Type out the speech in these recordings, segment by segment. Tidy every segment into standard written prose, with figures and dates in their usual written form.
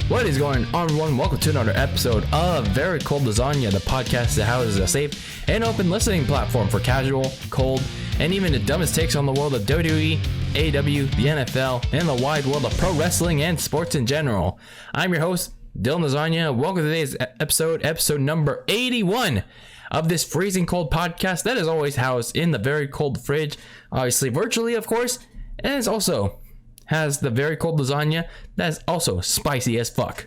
What is going on, everyone? Welcome to another episode of Very Cold Lasagna, the podcast that houses a safe and open listening platform for casual, cold, and even the dumbest takes on the world of WWE, AEW, the NFL, and the wide world of pro wrestling and sports in general. I'm your host, DylanLasagna. Welcome to today's episode number 81 of this freezing cold podcast that is always housed in the very cold fridge, obviously virtually, of course, and it's also has the very cold lasagna that's also spicy as fuck.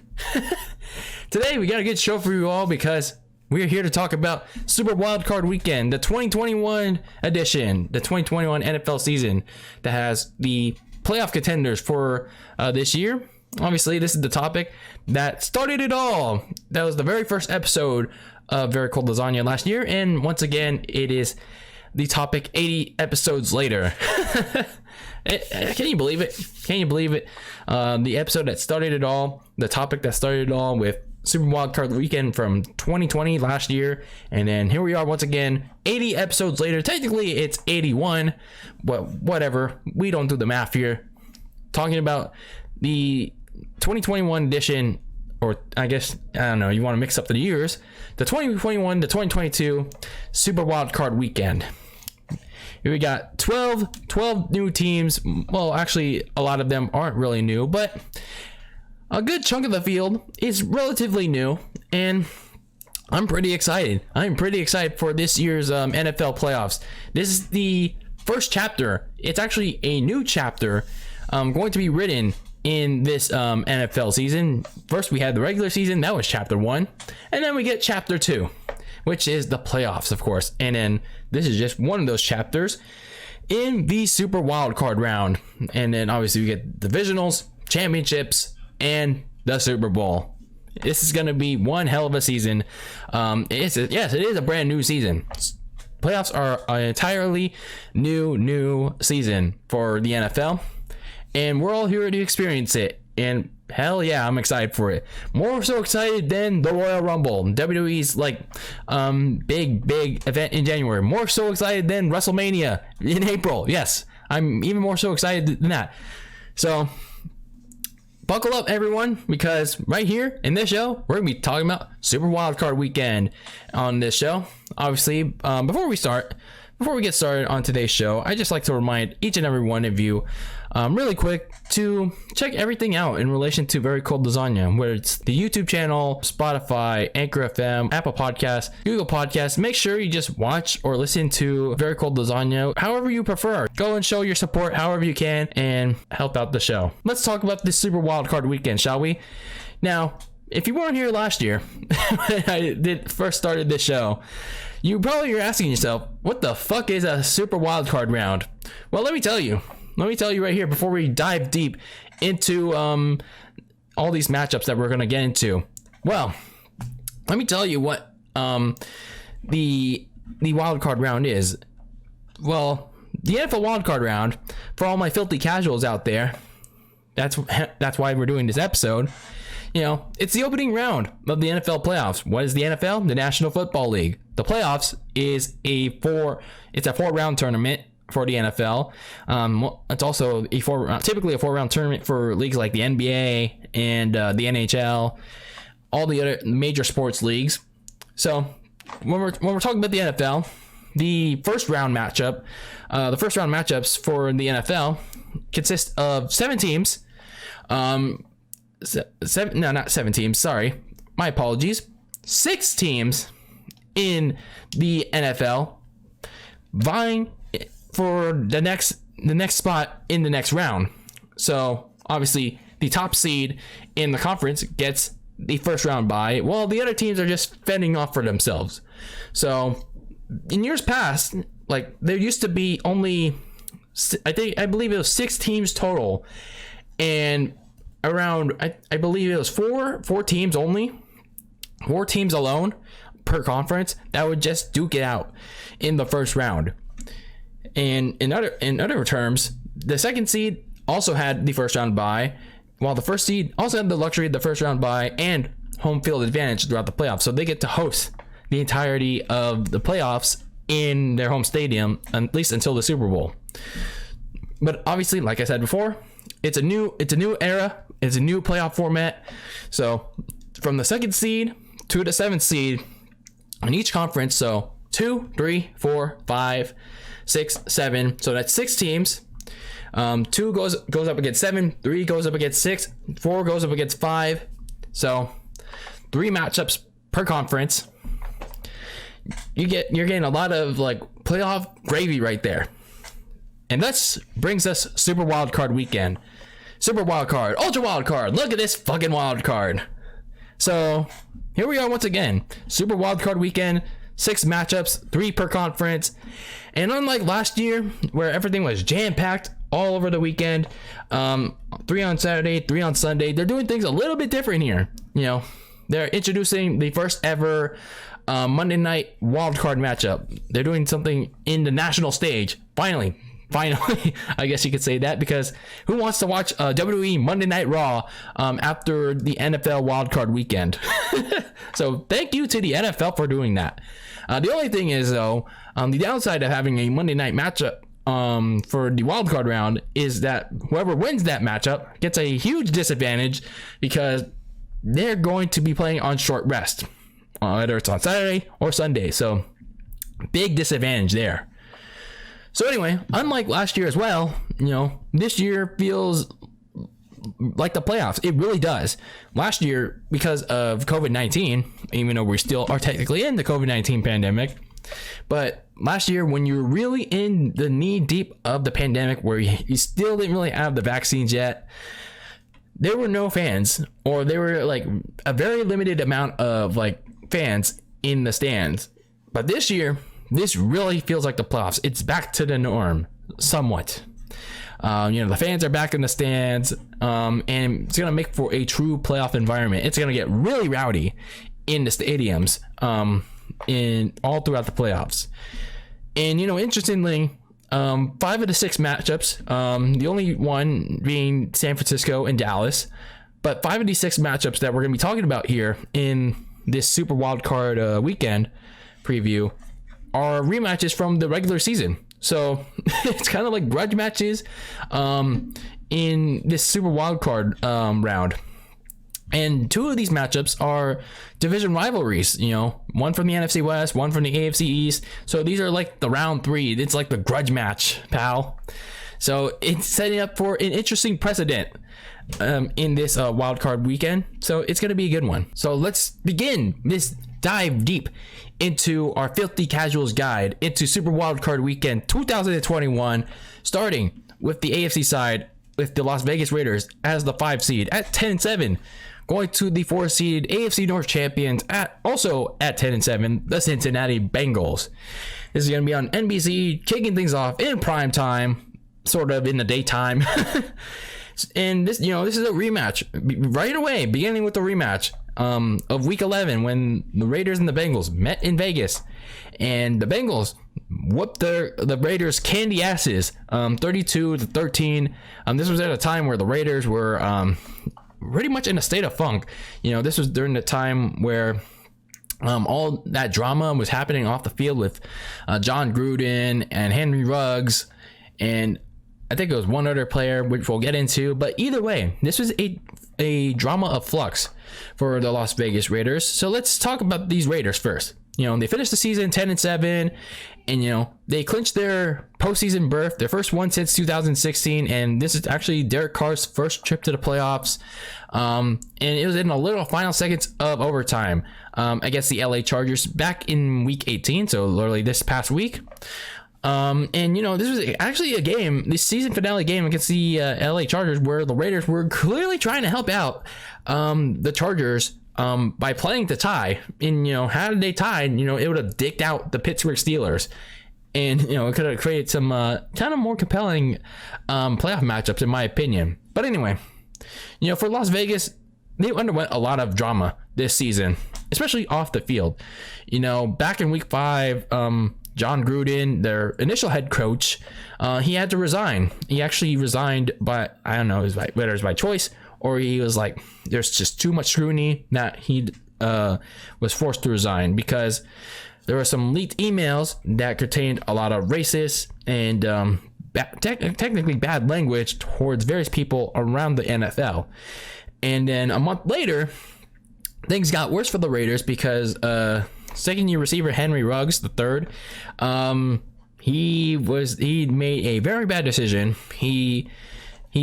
Today we got a good show for you all because we're here to talk about Super Wildcard Weekend, the 2021 edition, the 2021 NFL season that has the playoff contenders for this year. Obviously, this is the topic that started it all. That was the very first episode of Very Cold Lasagna last year, and once again, it is the topic 80 episodes later. Can you believe it? Can you believe it? The episode that started it all, the topic that started it all with Super Wildcard Weekend from 2020 last year, and then here we are once again 80 episodes later. Technically it's 81, but whatever, we don't do the math here. Talking about the 2021 edition, or I guess, I don't know, you want to mix up the years, the 2021 to 2022 Super Wildcard Weekend. We got 12 new teams. Well, actually, a lot of them aren't really new, but a good chunk of the field is relatively new, and I'm pretty excited. I'm pretty excited for this year's NFL playoffs. This is the first chapter. It's actually a new chapter going to be written in this NFL season. First, we had the regular season. That was chapter 1. And then we get chapter 2, which is the playoffs, of course. And then this is just one of those chapters in the Super Wildcard round. And then obviously we get divisionals, championships, and the Super Bowl. This is going to be one hell of a season. Yes, it is a brand new season. Playoffs are an entirely new season for the NFL. And we're all here to experience it. And hell yeah, I'm excited for it. More so excited than the Royal Rumble, WWE's big event in January. More so excited than WrestleMania in April. Yes, I'm even more so excited than that. So buckle up, everyone, because right here in this show, we're gonna be talking about Super Wildcard Weekend on this show. Obviously, before we get started on today's show, I just like to remind each and every one of you really quick to check everything out in relation to Very Cold Lasagna, whether it's the YouTube channel, Spotify, Anchor FM, Apple Podcasts, Google Podcasts. Make sure you just watch or listen to Very Cold Lasagna however you prefer. Go and show your support however you can and help out the show. Let's talk about this Super Wildcard Weekend, shall we? Now, if you weren't here last year when I first started this show, you probably are asking yourself, what the fuck is a Super Wildcard round? Well, let me tell you right here before we dive deep into all these matchups that we're going to get into. Well, let me tell you what the wildcard round is. Well, the NFL wildcard round, for all my filthy casuals out there, that's why we're doing this episode. You know, it's the opening round of the NFL playoffs. What is the NFL? The National Football League. The playoffs is a 4-round tournament for the NFL. It's also typically a 4-round tournament for leagues like the NBA and the NHL, all the other major sports leagues. So when we're talking about the NFL, the first round matchups for the NFL consist of 7 teams. Not 7 teams. Sorry, my apologies. 6 teams in the NFL vying for the next spot in the next round. So obviously the top seed in the conference gets the first round bye, while the other teams are just fending off for themselves. So in years past, like, there used to be only, I believe it was 6 teams total, and around I believe it was four teams only, 4 teams alone per conference that would just duke it out in the first round. And in other terms, the second seed also had the first round bye, while the first seed also had the luxury of the first round bye and home field advantage throughout the playoffs. So they get to host the entirety of the playoffs in their home stadium, at least until the Super Bowl. But obviously, like I said before, it's a new era. It's a new playoff format. So from the 2nd seed to the 7th seed in each conference. So 2, 3, 4, 5, 6, 7. So that's 6 teams. 2 goes up against 7. 3 goes up against 6. 4 goes up against 5. So 3 matchups per conference. You're getting a lot of like playoff gravy right there. And that brings us Super Wild Card Weekend. Super Wild Card, Ultra Wild Card. Look at this fucking wild card. So here we are once again. Super Wild Card Weekend. 6 matchups, 3 per conference. And unlike last year, where everything was jam-packed all over the weekend, 3 on Saturday, 3 on Sunday, they're doing things a little bit different here. You know, they're introducing the first ever Monday night wild card matchup. They're doing something in the national stage. Finally, I guess you could say that, because who wants to watch WWE Monday Night Raw after the NFL Wild Card Weekend? So thank you to the NFL for doing that. The only thing is, though, the downside of having a Monday night matchup for the wild card round is that whoever wins that matchup gets a huge disadvantage, because they're going to be playing on short rest, whether it's on Saturday or Sunday. So big disadvantage there. So anyway, unlike last year as well, you know, this year feels like the playoffs. It really does. Last year, because of COVID-19, even though we still are technically in the COVID-19 pandemic, but last year when you were really in the knee deep of the pandemic, where you still didn't really have the vaccines yet, there were no fans, or there were like a very limited amount of like fans in the stands. But this year, this really feels like the playoffs. It's back to the norm, somewhat. You know, the fans are back in the stands, and it's going to make for a true playoff environment. It's going to get really rowdy in the stadiums, in all throughout the playoffs. And, you know, interestingly, 5 of the 6 matchups, the only one being San Francisco and Dallas, but 5 of these 6 matchups that we're going to be talking about here in this Super Wild Card weekend preview are rematches from the regular season. So it's kind of like grudge matches in this Super Wild Card round. And 2 of these matchups are division rivalries, you know, one from the NFC West, one from the AFC East. So these are like the round 3. It's like the grudge match, pal. So it's setting up for an interesting precedent in this wild card weekend. So it's going to be a good one. So let's begin this dive deep into our Filthy Casuals guide into Super Wild Card Weekend 2021, starting with the AFC side with the Las Vegas Raiders as the 5 seed at 10-7, going to the 4 seed AFC North champions also at 10-7, the Cincinnati Bengals. This is going to be on NBC, kicking things off in prime time, sort of in the daytime. And this, you know, this is a rematch right away, beginning with the rematch of Week 11 when the Raiders and the Bengals met in Vegas, and the Bengals whooped the Raiders' candy asses, 32-13. This was at a time where the Raiders were pretty much in a state of funk. You know, this was during the time where all that drama was happening off the field with John Gruden and Henry Ruggs, and I think it was one other player, which we'll get into. But either way, this was a drama of flux for the Las Vegas Raiders. So let's talk about these Raiders first. You know, they finished the season 10-7, and, you know, they clinched their postseason berth, their first one since 2016. And this is actually Derek Carr's first trip to the playoffs. And it was in a little final seconds of overtime against the LA Chargers back in Week 18. So literally this past week. And, you know, this was actually a game, the season finale game against the LA Chargers, where the Raiders were clearly trying to help out the Chargers by playing to tie. And, you know, how did they tie? You know, it would have dicked out the Pittsburgh Steelers. And, you know, it could have created some kind of more compelling playoff matchups, in my opinion. But anyway, you know, for Las Vegas, they underwent a lot of drama this season, especially off the field. You know, back in Week 5, John Gruden, their initial head coach, he had to resign. He actually resigned by, I don't know, whether it was by choice or he was like, there's just too much scrutiny that he was forced to resign, because there were some leaked emails that contained a lot of racist and technically bad language towards various people around the NFL. And then a month later, things got worse for the Raiders because second-year receiver Henry Ruggs III, he made a very bad decision. He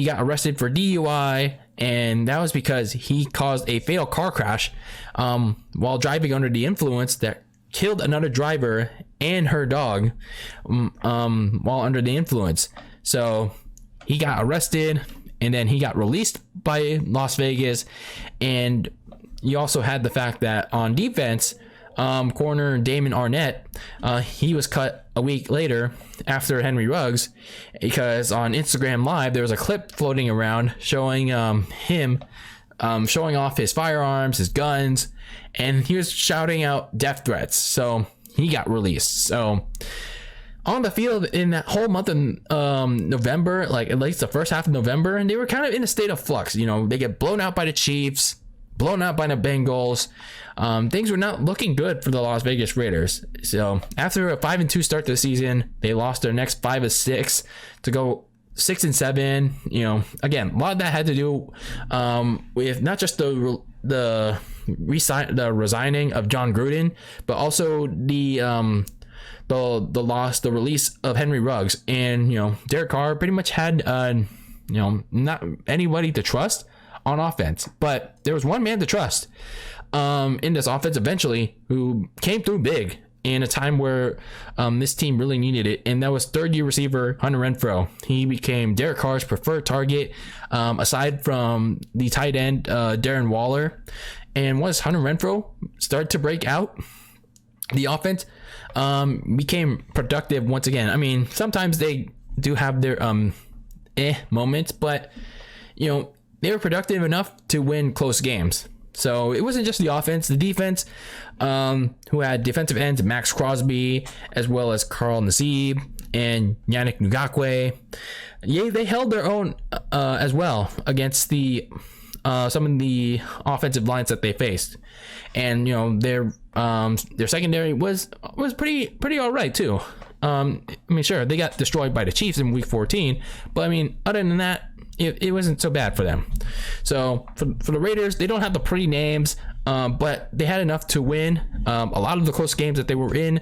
got arrested for DUI, and that was because he caused a fatal car crash while driving under the influence that killed another driver and her dog while under the influence. So he got arrested, and then he got released by Las Vegas. And you also had the fact that on defense, corner Damon Arnett, he was cut a week later after Henry Ruggs, because on Instagram Live there was a clip floating around showing him showing off his firearms, his guns, and he was shouting out death threats. So he got released. So on the field in that whole month of November, like at least the first half of November, and they were kind of in a state of flux. You know, they get blown out by the Chiefs, blown out by the Bengals. Things were not looking good for the Las Vegas Raiders. So after a 5-2 start to the season, they lost their next 5 of 6 to go 6-7. You know, again, a lot of that had to do with not just the resigning of John Gruden, but also the release of Henry Ruggs. And, you know, Derek Carr pretty much had not anybody to trust on offense, but there was one man to trust in this offense eventually, who came through big in a time where this team really needed it, and that was third-year receiver Hunter Renfrow. He became Derek Carr's preferred target, aside from the tight end Darren Waller. And once Hunter Renfrow started to break out, the offense became productive once again. I mean, sometimes they do have their moments, but you know, they were productive enough to win close games. So it wasn't just the offense, the defense, who had defensive ends Max Crosby, as well as Carl Nassib and Yannick Ngakoue. Yeah, they held their own as well against the some of the offensive lines that they faced. And you know, their secondary was pretty all right too. I mean, sure, they got destroyed by the Chiefs in week 14, but I mean, other than that, it wasn't so bad for them. So for the Raiders, they don't have the pretty names, but they had enough to win a lot of the close games that they were in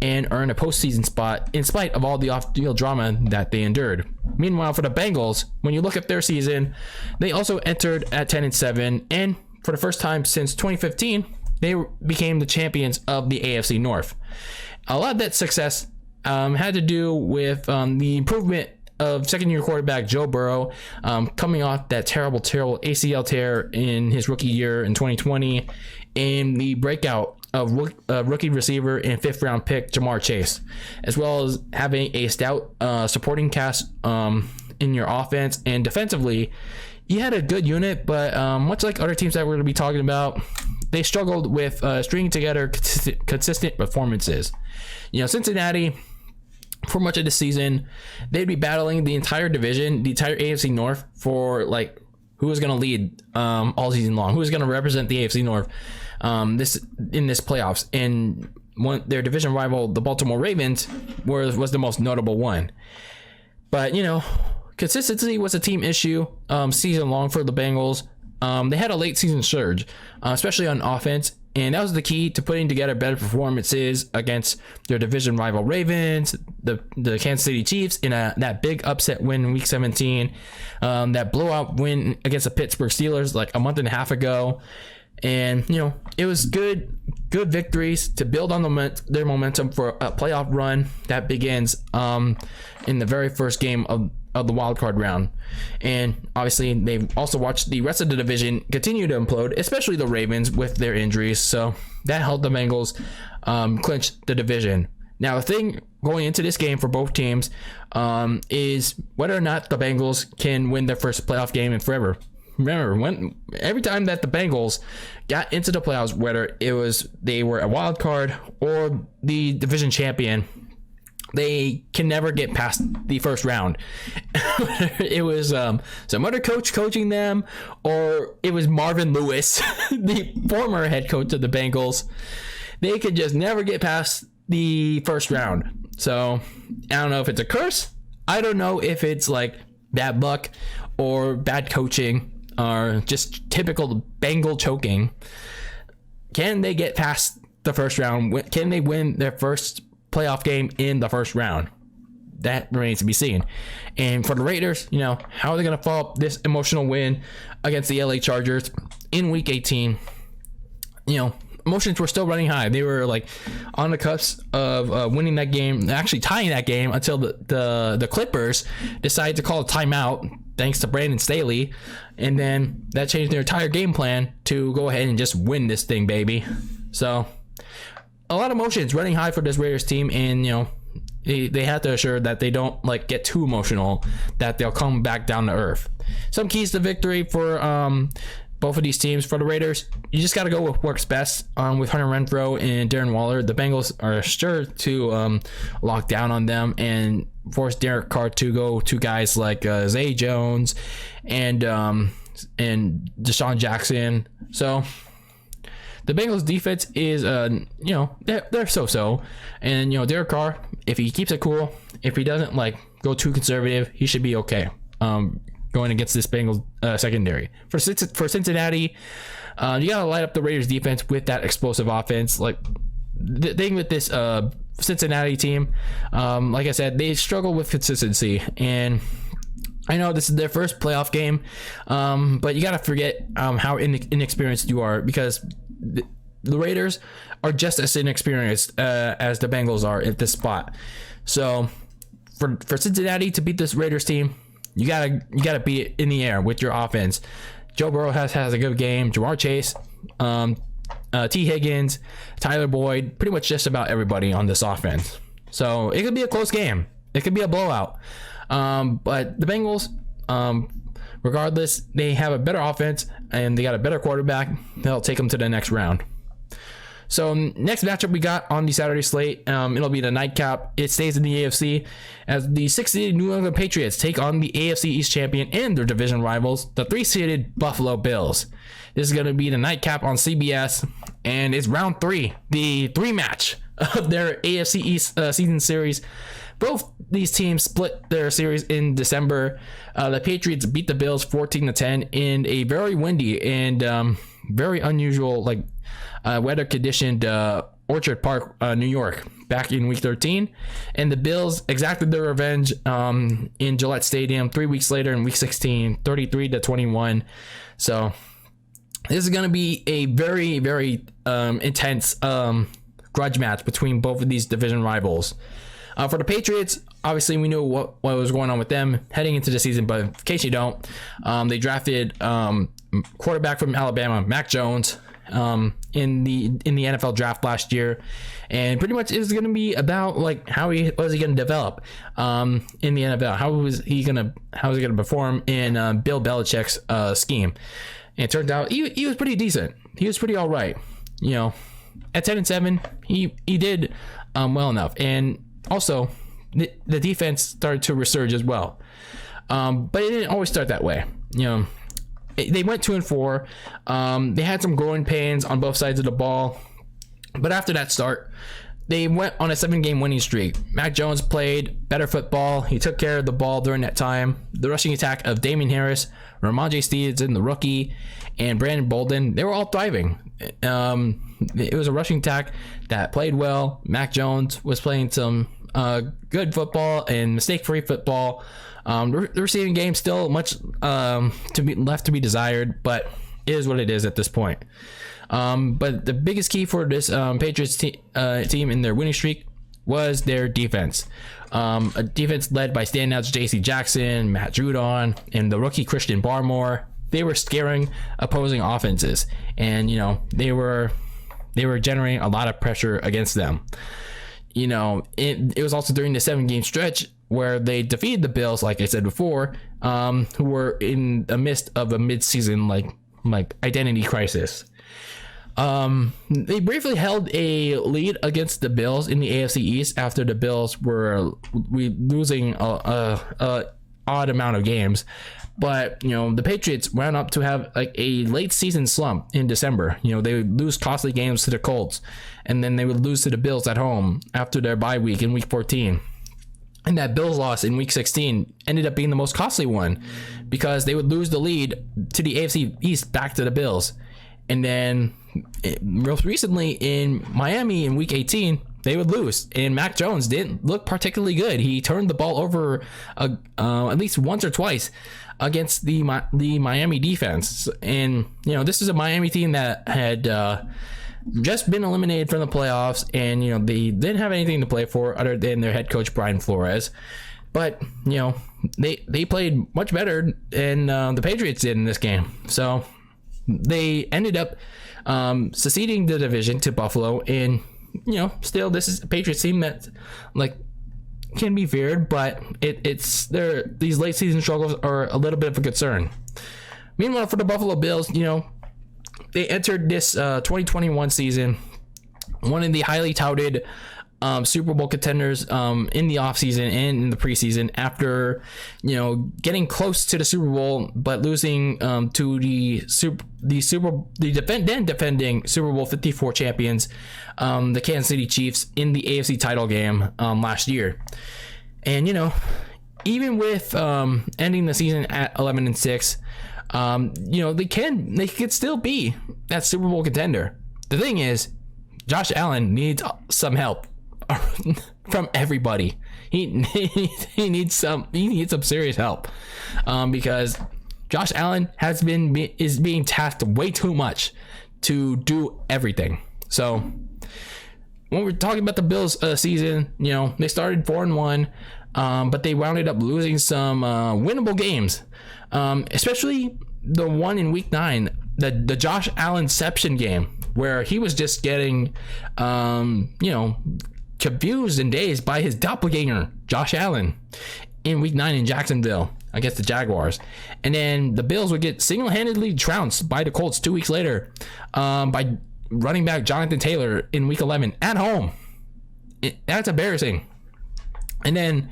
and earn a postseason spot in spite of all the off-field drama that they endured. Meanwhile, for the Bengals, when you look at their season, they also entered at 10-7, and for the first time since 2015, they became the champions of the AFC North. A lot of that success had to do with the improvement of second-year quarterback Joe Burrow, coming off that terrible ACL tear in his rookie year in 2020, and the breakout of rookie receiver and 5th-round pick Jamar Chase, as well as having a stout supporting cast in your offense. And defensively, you had a good unit, but much like other teams that we're going to be talking about, they struggled with stringing together consistent performances. You know, Cincinnati, for much of the season, they'd be battling the entire division, the entire AFC North, for like who was going to lead all season long, who was going to represent the AFC North in this playoffs. And their division rival, the Baltimore Ravens, was the most notable one. But you know, consistency was a team issue season long for the Bengals. They had a late season surge, especially on offense. And that was the key to putting together better performances against their division rival Ravens, the Kansas City Chiefs in that big upset win in Week 17, that blowout win against the Pittsburgh Steelers like a month and a half ago. And, you know, it was good victories to build on their momentum for a playoff run that begins in the very first game of the wild card round. And obviously they've also watched the rest of the division continue to implode, especially the Ravens with their injuries. So that helped the Bengals clinch the division. Now the thing going into this game for both teams is whether or not the Bengals can win their first playoff game in forever. Remember, every time that the Bengals got into the playoffs, whether it was they were a wild card or the division champion, they can never get past the first round. It was some other coach coaching them, or it was Marvin Lewis, the former head coach of the Bengals. They could just never get past the first round. So I don't know if it's a curse I don't know if it's like bad luck or bad coaching or just typical Bengal choking. Can they get past the first round? Can they win their first playoff game in the first round? That remains to be seen. And for the Raiders, how are they going to follow up this emotional win against the LA Chargers in week 18? Emotions were still running high. They were like on the cusp of winning that game, actually tying that game, until the Clippers decided to call a timeout thanks to Brandon Staley, and then that changed their entire game plan to go ahead and just win this thing, baby. So a lot of emotions running high for this Raiders team, and they have to assure that they don't get too emotional, that they'll come back down to earth. Some keys to victory for both of these teams. For the Raiders, you just got to go with what's best with Hunter Renfrow and Darren Waller. The Bengals are sure to lock down on them and force Derek Carr to go to guys like Zay Jones and Deshaun Jackson. So the Bengals defense is they're so-so, and Derek Carr, if he keeps it cool, if he doesn't go too conservative, he should be okay going against this Bengals secondary. For Cincinnati, you gotta light up the Raiders defense with that explosive offense. The thing with this Cincinnati team, like I said, they struggle with consistency, and I know this is their first playoff game, but you gotta forget how inexperienced you are, because the Raiders are just as inexperienced as the Bengals are at this spot. So for Cincinnati to beat this Raiders team, you gotta be in the air with your offense. Joe Burrow has a good game. Jamar Chase, T. Higgins, Tyler Boyd, pretty much just about everybody on this offense. So it could be a close game. It could be a blowout. But the Bengals, regardless, they have a better offense and they got a better quarterback. They'll take them to the next round. So next matchup we got on the Saturday slate, it'll be the nightcap. It stays in the AFC as the 6th-seeded New England Patriots take on the AFC East champion and their division rivals, the 3-seeded Buffalo Bills. This is going to be the nightcap on CBS, and it's round 3, the 3-match of their AFC East season series. Both these teams split their series in December. The Patriots beat the Bills 14-10 in a very windy and very unusual weather conditioned Orchard Park, New York, back in week 13. And the Bills exacted their revenge in Gillette Stadium 3 weeks later in week 16, 33-21. So this is going to be a very, very intense grudge match between both of these division rivals. For the Patriots, obviously we knew what was going on with them heading into the season, but in case you don't, they drafted quarterback from Alabama, Mac Jones, in the NFL draft last year, and pretty much it's going to be about how he was going to develop in the NFL. How was he going to perform in Bill Belichick's scheme? And it turned out he was pretty decent. He was pretty all right. At 10-7, he did well enough, and also the defense started to resurge as well. But it didn't always start that way. They went 2-4. They had some growing pains on both sides of the ball, but after that start, they went on a 7-game winning streak. Mac Jones played better football. He took care of the ball during that time. The rushing attack of Damian Harris, Ramondre Stevenson, the rookie, and Brandon Bolden, they were all thriving. It was a rushing attack that played well. Mac Jones was playing some good football and mistake-free football. The receiving game still much left to be desired, but it is what it is at this point. But the biggest key for this Patriots team in their winning streak was their defense. A defense led by standouts J.C. Jackson, Matt Judon, and the rookie Christian Barmore. They were scaring opposing offenses, and they were generating a lot of pressure against them. It was also during the 7-game stretch where they defeated the Bills, like I said before, who were in the midst of a mid-season identity crisis. They briefly held a lead against the Bills in the AFC East after the Bills were losing a odd amount of games. But, the Patriots wound up to have a late season slump in December. They would lose costly games to the Colts, and then they would lose to the Bills at home after their bye week in week 14. And that Bills loss in week 16 ended up being the most costly one because they would lose the lead to the AFC East back to the Bills. And then most recently in Miami in week 18, they would lose. And Mac Jones didn't look particularly good. He turned the ball over at least once or twice against the Miami defense. And, this is a Miami team that had just been eliminated from the playoffs, and they didn't have anything to play for other than their head coach Brian Flores. But they played much better than the Patriots did in this game. So they ended up succeeding the division to Buffalo, and still this is a Patriots team that can be feared, but these late season struggles are a little bit of a concern. Meanwhile, for the Buffalo Bills, they entered this 2021 season, one of the highly touted Super Bowl contenders in the offseason and in the preseason, after getting close to the Super Bowl but losing to the defending Super Bowl 54 champions, the Kansas City Chiefs, in the AFC title game last year. And even with ending the season at 11-6, they could still be that Super Bowl contender. The thing is, Josh Allen needs some help from everybody. He needs some serious help because Josh Allen is being tasked way too much to do everything. So when we're talking about the Bills season, they started 4-1, but they wound up losing some winnable games, especially the one in week 9, the Josh Allenception game, where he was just getting confused and dazed by his doppelganger Josh Allen in week 9 in Jacksonville against the Jaguars. And then the Bills would get single-handedly trounced by the Colts 2 weeks later by running back Jonathan Taylor in week 11 at home. That's embarrassing. And then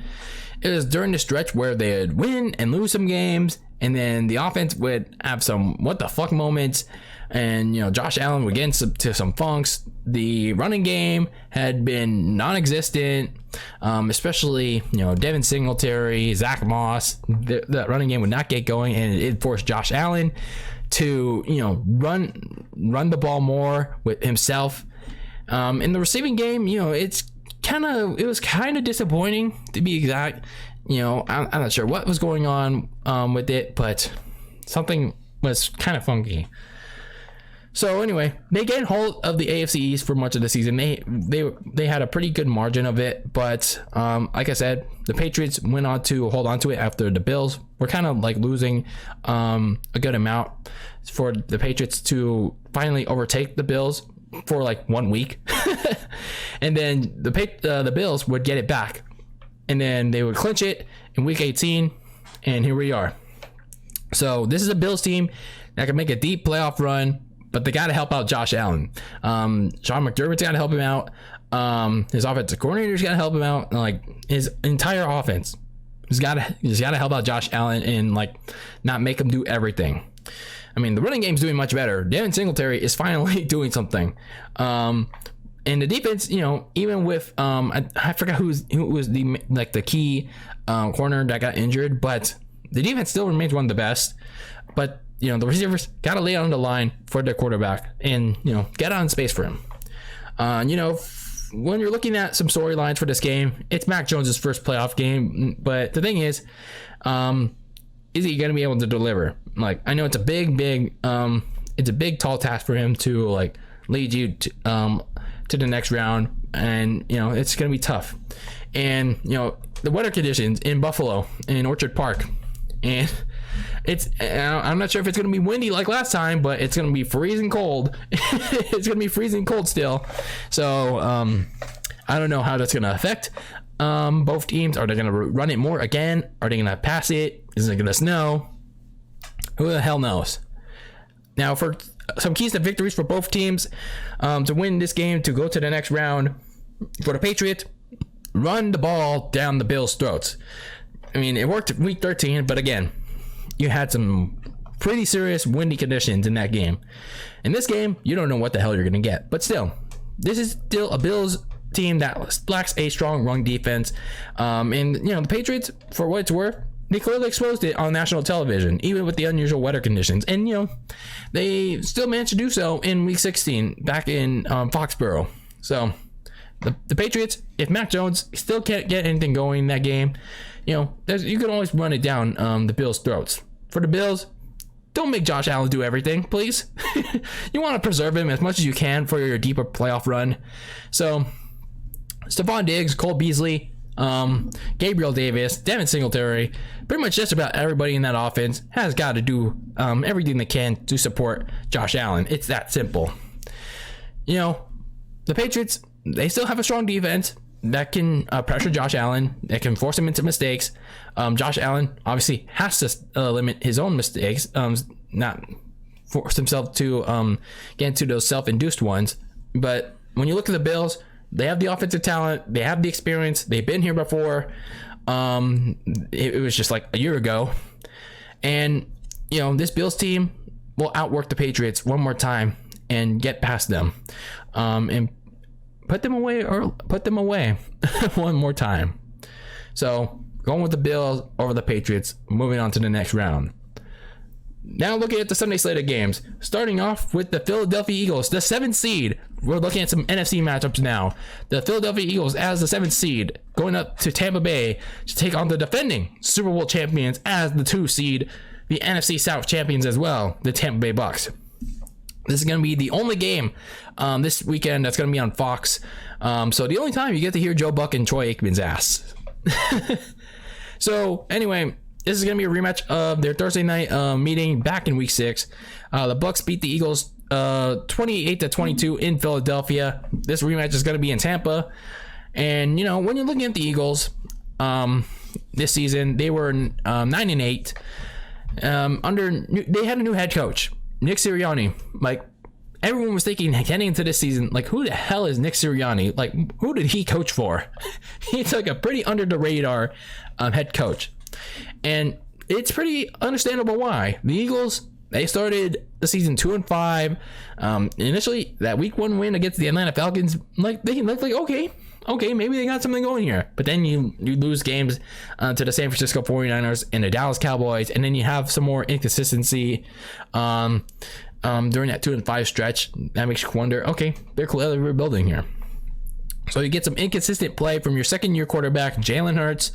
it was during the stretch where they would win and lose some games, and then the offense would have some what the fuck moments, and Josh Allen would get into some funks. The running game had been non-existent, especially Devin Singletary, Zach Moss. The running game would not get going, and it forced Josh Allen to run the ball more with himself. In the receiving game, it was kind of disappointing, to be exact. I'm not sure what was going on with it, but something was kind of funky. So anyway, they get hold of the AFC East for much of the season. They had a pretty good margin of it, but like I said, the Patriots went on to hold on to it after the Bills were kind of losing a good amount for the Patriots to finally overtake the Bills for 1 week. And then the Bills would get it back, and then they would clinch it in week 18, and here we are. So this is a Bills team that can make a deep playoff run, but they got to help out Josh Allen. Sean McDermott's got to help him out. His offensive coordinator's got to help him out. His entire offense has got to help out Josh Allen and not make him do everything. I mean, the running game's doing much better. Devin Singletary is finally doing something. And the defense, even with I forgot who was the key corner that got injured, but the defense still remains one of the best. But the receivers got to lay on the line for their quarterback and get on space for him. When you're looking at some storylines for this game, it's Mac Jones' first playoff game. But the thing is he going to be able to deliver? I know it's a big tall task for him to lead you to the next round, and it's going to be tough. And the weather conditions in Buffalo, in Orchard Park, and I'm not sure if it's going to be windy like last time, but it's going to be freezing cold. It's going to be freezing cold still. So I don't know how that's going to affect both teams. Are they going to run it more again? Are they going to pass it? Is it going to snow? Who the hell knows? Now, for some keys to victories for both teams to win this game, to go to the next round, for the Patriots, run the ball down the Bills' throats. I mean, it worked week 13, but again, you had some pretty serious windy conditions in that game. In this game, you don't know what the hell you're going to get. But still, this is still a Bills team that lacks a strong run defense. And the Patriots, for what it's worth, they clearly exposed it on national television, even with the unusual weather conditions. And they still managed to do so in Week 16 back in Foxborough. So the Patriots, if Mac Jones still can't get anything going in that game, you can always run it down the Bills' throats. For the Bills, don't make Josh Allen do everything, please. You want to preserve him as much as you can for your deeper playoff run. So Stephon Diggs, Cole Beasley, Gabriel Davis, Devin Singletary, pretty much just about everybody in that offense has got to do everything they can to support Josh Allen. It's that simple. The Patriots, they still have a strong defense that can pressure Josh Allen, that can force him into mistakes. Josh Allen obviously has to limit his own mistakes, not force himself to get into those self-induced ones. But when you look at the Bills, they have the offensive talent, they have the experience, they've been here before. It was just like a year ago. And, this Bills team will outwork the Patriots one more time and get past them. And put them away one more time. So going with the Bills over the Patriots, moving on to the next round. Now looking at the Sunday slate of games, starting off with the Philadelphia Eagles, the 7th seed. We're looking at some NFC matchups now. The Philadelphia Eagles as the 7th seed going up to Tampa Bay to take on the defending Super Bowl champions as the 2 seed, the NFC South champions as well, the Tampa Bay Bucs. This is going to be the only game this weekend that's going to be on Fox. So the only time you get to hear Joe Buck and Troy Aikman's ass. So anyway, this is going to be a rematch of their Thursday night meeting back in Week 6. The Bucs beat the Eagles 28-22 in Philadelphia. This rematch is going to be in Tampa. And, when you're looking at the Eagles this season, they were 9-8. They had a new head coach, Nick Sirianni. Like, everyone was thinking heading into this season, like, who the hell is Nick Sirianni? Like, who did he coach for? He's like a pretty under the radar head coach. And it's pretty understandable why. The Eagles, they started the season 2-5. Initially, that Week 1 win against the Atlanta Falcons, they looked like, okay, maybe they got something going here. But then you lose games to the San Francisco 49ers and the Dallas Cowboys, and then you have some more inconsistency during that 2-5 stretch. That makes you wonder, okay, they're clearly rebuilding here. So you get some inconsistent play from your second-year quarterback, Jalen Hurts,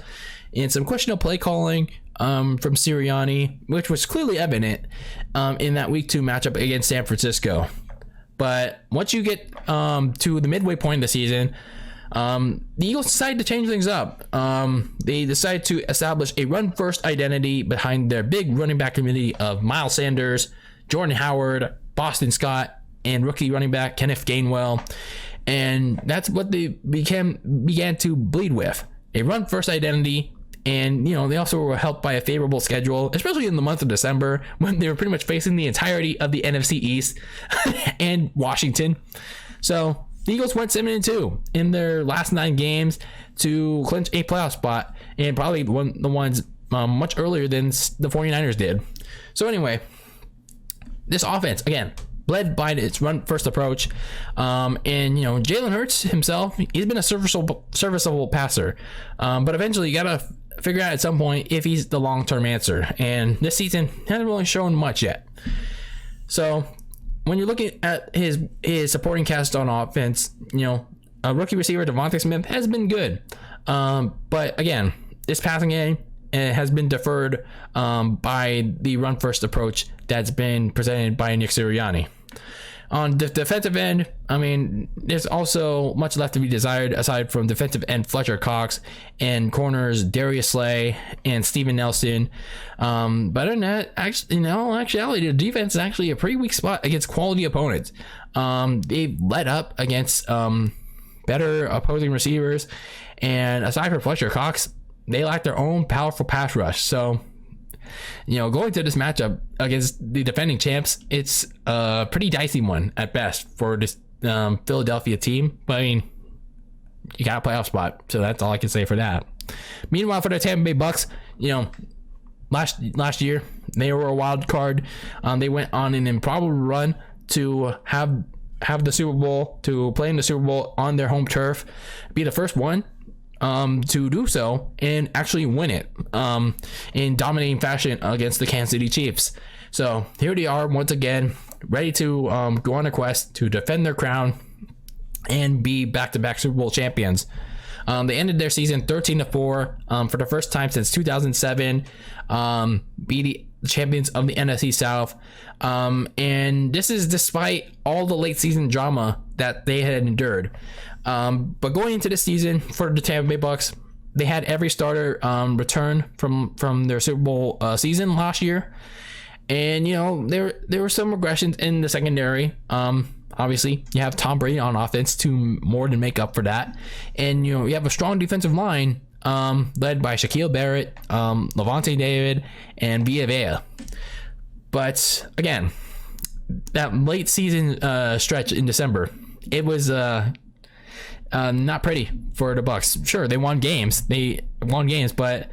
and some questionable play calling from Sirianni, which was clearly evident in that Week 2 matchup against San Francisco. But once you get to the midway point of the season, the Eagles decided to change things up. They decided to establish a run-first identity behind their big running back committee of Miles Sanders, Jordan Howard, Boston Scott, and rookie running back Kenneth Gainwell. And that's what they began to bleed with, a run-first identity. And, they also were helped by a favorable schedule, especially in the month of December when they were pretty much facing the entirety of the NFC East and Washington. So the Eagles went 7-2 in their last 9 games to clinch a playoff spot, and probably the ones much earlier than the 49ers did. So anyway, this offense, again, led by its run-first approach. And, Jalen Hurts himself, he's been a serviceable passer. But eventually you got to figure out at some point if he's the long-term answer. And this season hasn't really shown much yet. So when you're looking at his supporting cast on offense, a rookie receiver, Devontae Smith, has been good. But again, this passing game has been deferred by the run-first approach that's been presented by Nick Sirianni. On the defensive end, there's also much left to be desired aside from defensive end Fletcher Cox and corners Darius Slay and Steven Nelson. But other than that, actually, the defense is actually a pretty weak spot against quality opponents. They've let up against better opposing receivers, and aside from Fletcher Cox, they lack their own powerful pass rush. So, going to this matchup against the defending champs, it's a pretty dicey one at best for this Philadelphia team. But you got a playoff spot, so that's all I can say for that. Meanwhile, for the Tampa Bay Bucs, last year they were a wild card. They went on an improbable run to have have the Super Bowl, to play in the Super Bowl on their home turf, be the first one to do so and actually win it in dominating fashion against the Kansas City Chiefs. So here they are once again, ready to go on a quest to defend their crown and be back-to-back Super Bowl champions. They ended their season 13-4 for the first time since 2007, be the champions of the NFC South. And this is despite all the late season drama that they had endured. But going into this season for the Tampa Bay Bucs, they had every starter return from their Super Bowl season last year. And, you know, there were some regressions in the secondary. Obviously, you have Tom Brady on offense to more than make up for that. And, you know, you have a strong defensive line led by Shaquille Barrett, Levante David, and Villa. But, again, that late season stretch in December, it was not pretty for the Bucs. Sure, they won games. But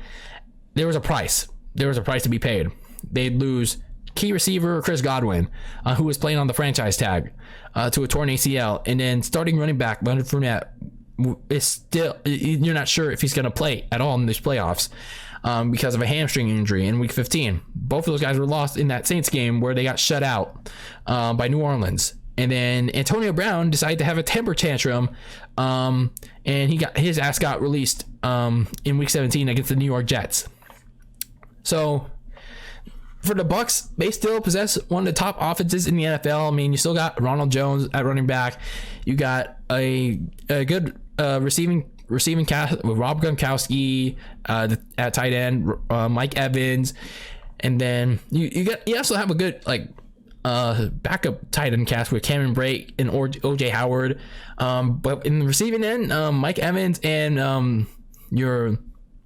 there was a price. There was a price to be paid. They'd lose key receiver Chris Godwin, who was playing on the franchise tag, to a torn ACL, and then starting running back Leonard Fournette is still, you're not sure if he's going to play at all in these playoffs because of a hamstring injury in Week 15. Both of those guys were lost in that Saints game where they got shut out by New Orleans. And then Antonio Brown decided to have a temper tantrum, and his ass got released in Week 17 against the New York Jets. So for the Bucs, they still possess one of the top offenses in the NFL. I mean, you still got Ronald Jones at running back. You got a good receiving cast with Rob Gronkowski at tight end, Mike Evans, and then you also have a good backup tight end cast with Cameron Brate and OJ Howard. But in the receiving end, Mike Evans and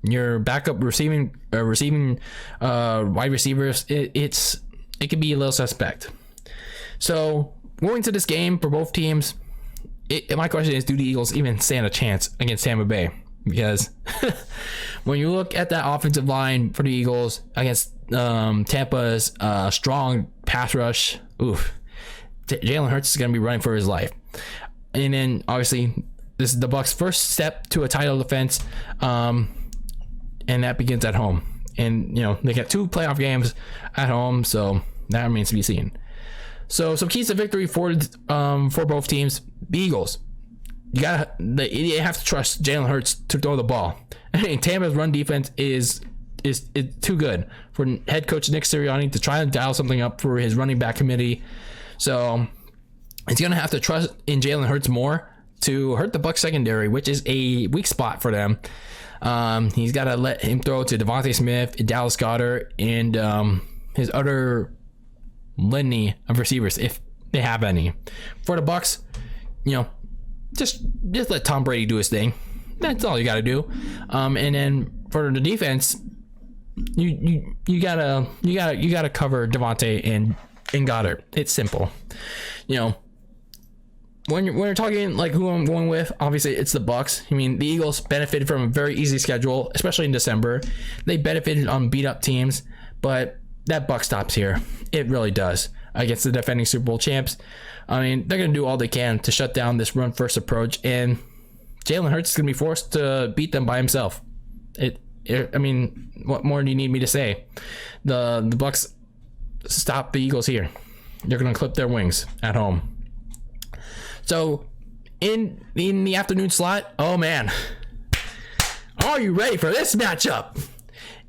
your backup receiving wide receivers, it could be a little suspect. So going to this game for both teams, my question is, do the Eagles even stand a chance against Tampa Bay? Because when you look at that offensive line for the Eagles against Tampa's strong pass rush, Jalen Hurts is going to be running for his life. And then obviously this is the Bucs' first step to a title defense, and that begins at home. And, you know, they got 2 playoff games at home, so that remains to be seen. So some keys to victory for both teams. The Eagles, you have to trust Jalen Hurts to throw the ball. I mean, Tampa's run defense is too good for head coach Nick Sirianni to try and dial something up for his running back committee. So he's gonna have to trust in Jalen Hurts more to hurt the Bucs secondary, which is a weak spot for them. He's got to let him throw to Devontae Smith, Dallas Goedert, and his other litany of receivers, if they have any. For the Bucs, you know, just let Tom Brady do his thing. That's all you got to do. And then for the defense, you gotta cover Devontae and Goddard. It's simple. You know, when you're talking like who I'm going with, obviously it's the Bucs. I mean, the Eagles benefited from a very easy schedule, especially in December. They benefited on beat up teams, but that buck stops here. It really does against the defending Super Bowl champs. I mean, they're going to do all they can to shut down this run first approach, and Jalen Hurts is going to be forced to beat them by himself. I mean, what more do you need me to say? The Bucs stop the Eagles here. They're going to clip their wings at home. So in the afternoon slot, oh man, are you ready for this matchup?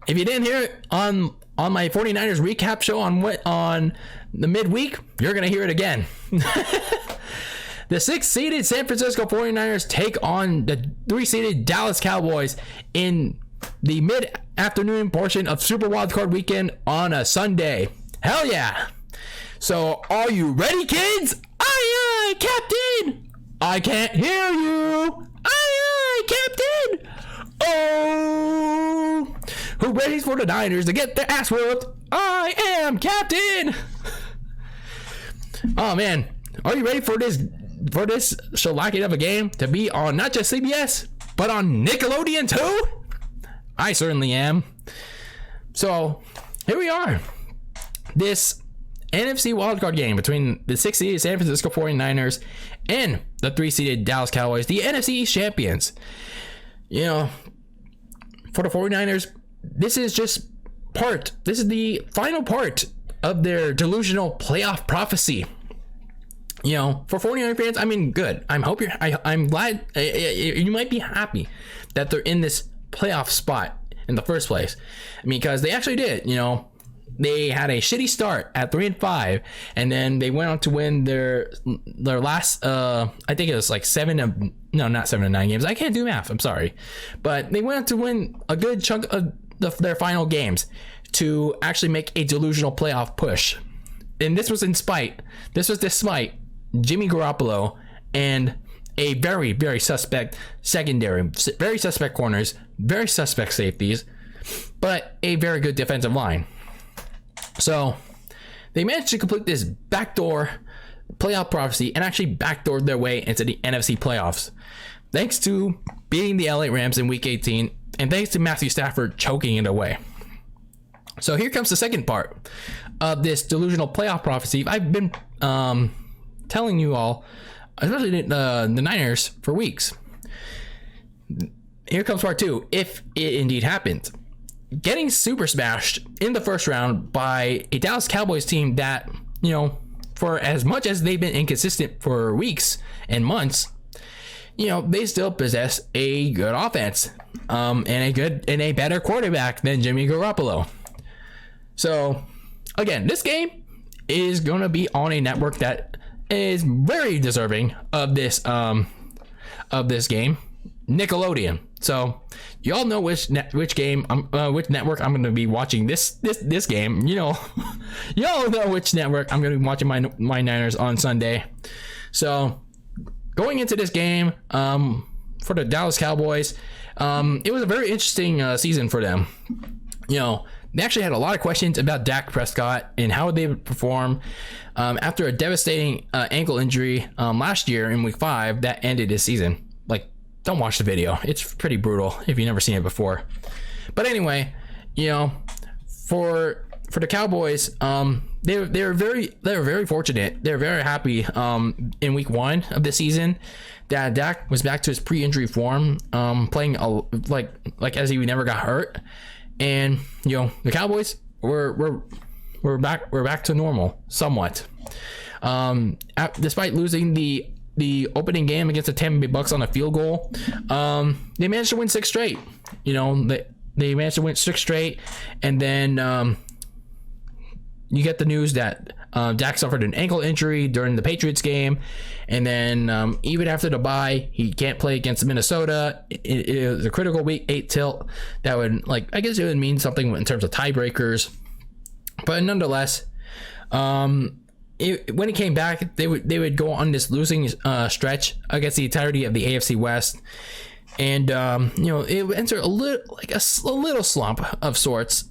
If you didn't hear it on my 49ers recap show on the midweek, you're going to hear it again. The 6th-seeded San Francisco 49ers take on the 3-seeded Dallas Cowboys in the mid-afternoon portion of Super Wildcard Weekend on a Sunday. Hell yeah! So, are you ready, kids? Aye, aye, Captain! I can't hear you! Aye, aye, Captain! Oh! Who ready for the Niners to get their ass whooped? I am Captain! Oh, man. Are you ready for this shellacking of a game to be on not just CBS, but on Nickelodeon too? I certainly am. So, here we are. This NFC wildcard game between the 6th-seeded San Francisco 49ers and the 3rd-seeded Dallas Cowboys, the NFC East champions. You know, for the 49ers, this is the final part of their delusional playoff prophecy. You know, for 49er fans, I mean, good. I'm glad you might be happy that they're in this playoff spot in the first place. I mean, because they actually did. You know, they had a shitty start at 3-5, and then they went on to win their last. I think it was like 7 of not 7 of 9 games. I can't do math. I'm sorry, but they went on to win a good chunk of their final games to actually make a delusional playoff push. And this was despite Jimmy Garoppolo and a very, very suspect secondary, very suspect corners, very suspect safeties, but a very good defensive line. So they managed to complete this backdoor playoff prophecy and actually backdoored their way into the NFC playoffs, thanks to beating the LA Rams in Week 18 and thanks to Matthew Stafford choking it away. So here comes the second part of this delusional playoff prophecy. I've been telling you all, especially the Niners, for weeks. Here comes part 2, if it indeed happens. Getting super smashed in the first round by a Dallas Cowboys team that, you know, for as much as they've been inconsistent for weeks and months, you know, they still possess a good offense and a better quarterback than Jimmy Garoppolo. So again, this game is going to be on a network that is very deserving of this game, Nickelodeon. So you all know which network I'm going to be watching this game. You know, you all know which network I'm going to be watching my Niners on Sunday. So going into this game for the Dallas Cowboys, it was a very interesting season for them. You know, they actually had a lot of questions about Dak Prescott and how they would perform after a devastating ankle injury last year in Week 5 that ended his season. Like, don't watch the video. It's pretty brutal if you've never seen it before. But anyway, you know, for the Cowboys, they were very fortunate. They're very happy in Week 1 of the season that Dak was back to his pre-injury form, playing like as he never got hurt. And you know, the Cowboys we're back to normal somewhat. Despite losing the opening game against the Tampa Bay Bucs on a field goal, they managed to win 6 straight. You know, they managed to win 6 straight, and then you get the news that Dak suffered an ankle injury during the Patriots game, and then even after the bye, he can't play against Minnesota. It was a critical Week 8 tilt that would, I guess it would mean something in terms of tiebreakers, but nonetheless, when he came back, they would go on this losing stretch against the entirety of the AFC West, and you know, it would enter a little slump of sorts,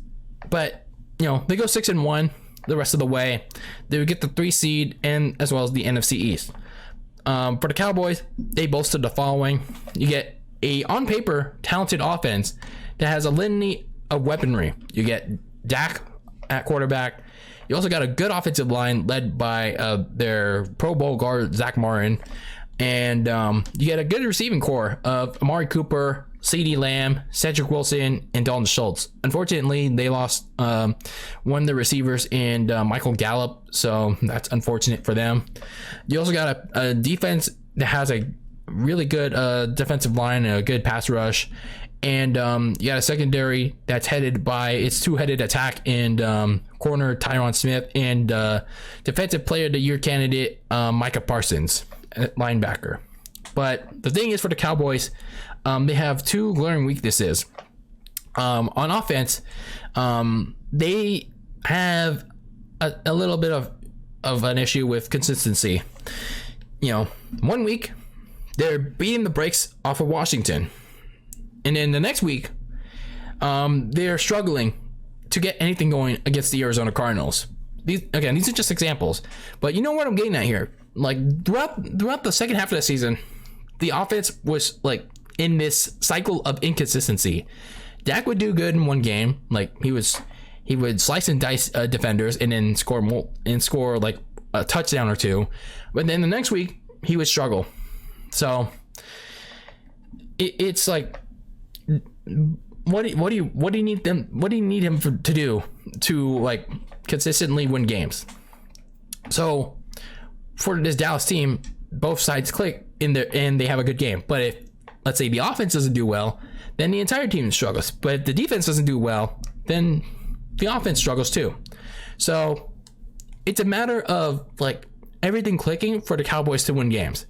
but you know, they go 6-1 the rest of the way. They would get the 3 seed and as well as the NFC East. For the Cowboys, they boasted the following: you get a on paper talented offense that has a litany of weaponry. You get Dak at quarterback. You also got a good offensive line led by their Pro Bowl guard Zach Martin, and you get a good receiving core of Amari Cooper, CeeDee Lamb, Cedric Wilson, and Dalton Schultz. Unfortunately, they lost one of the receivers in Michael Gallup, so that's unfortunate for them. You also got a defense that has a really good defensive line and a good pass rush, and you got a secondary that's headed by its two-headed attack and corner Tyron Smith and defensive player of the year candidate Micah Parsons, linebacker. But the thing is, for the Cowboys, they have 2 glaring weaknesses. On offense, they have a little bit of an issue with consistency. You know, 1 week they're beating the brakes off of Washington, and then the next week they're struggling to get anything going against the Arizona Cardinals. These are just examples, but you know what I'm getting at here. Like, throughout the second half of the season, the offense was in this cycle of inconsistency. Dak would do good in one game, like he was he would slice and dice defenders and then score like a touchdown or two. But then the next week he would struggle. So it's like, what do you need him to do to like consistently win games? So for this Dallas team, both sides click in there and they have a good game. But if, let's say, the offense doesn't do well, then the entire team struggles. But if the defense doesn't do well, then the offense struggles too. So it's a matter of like everything clicking for the Cowboys to win games.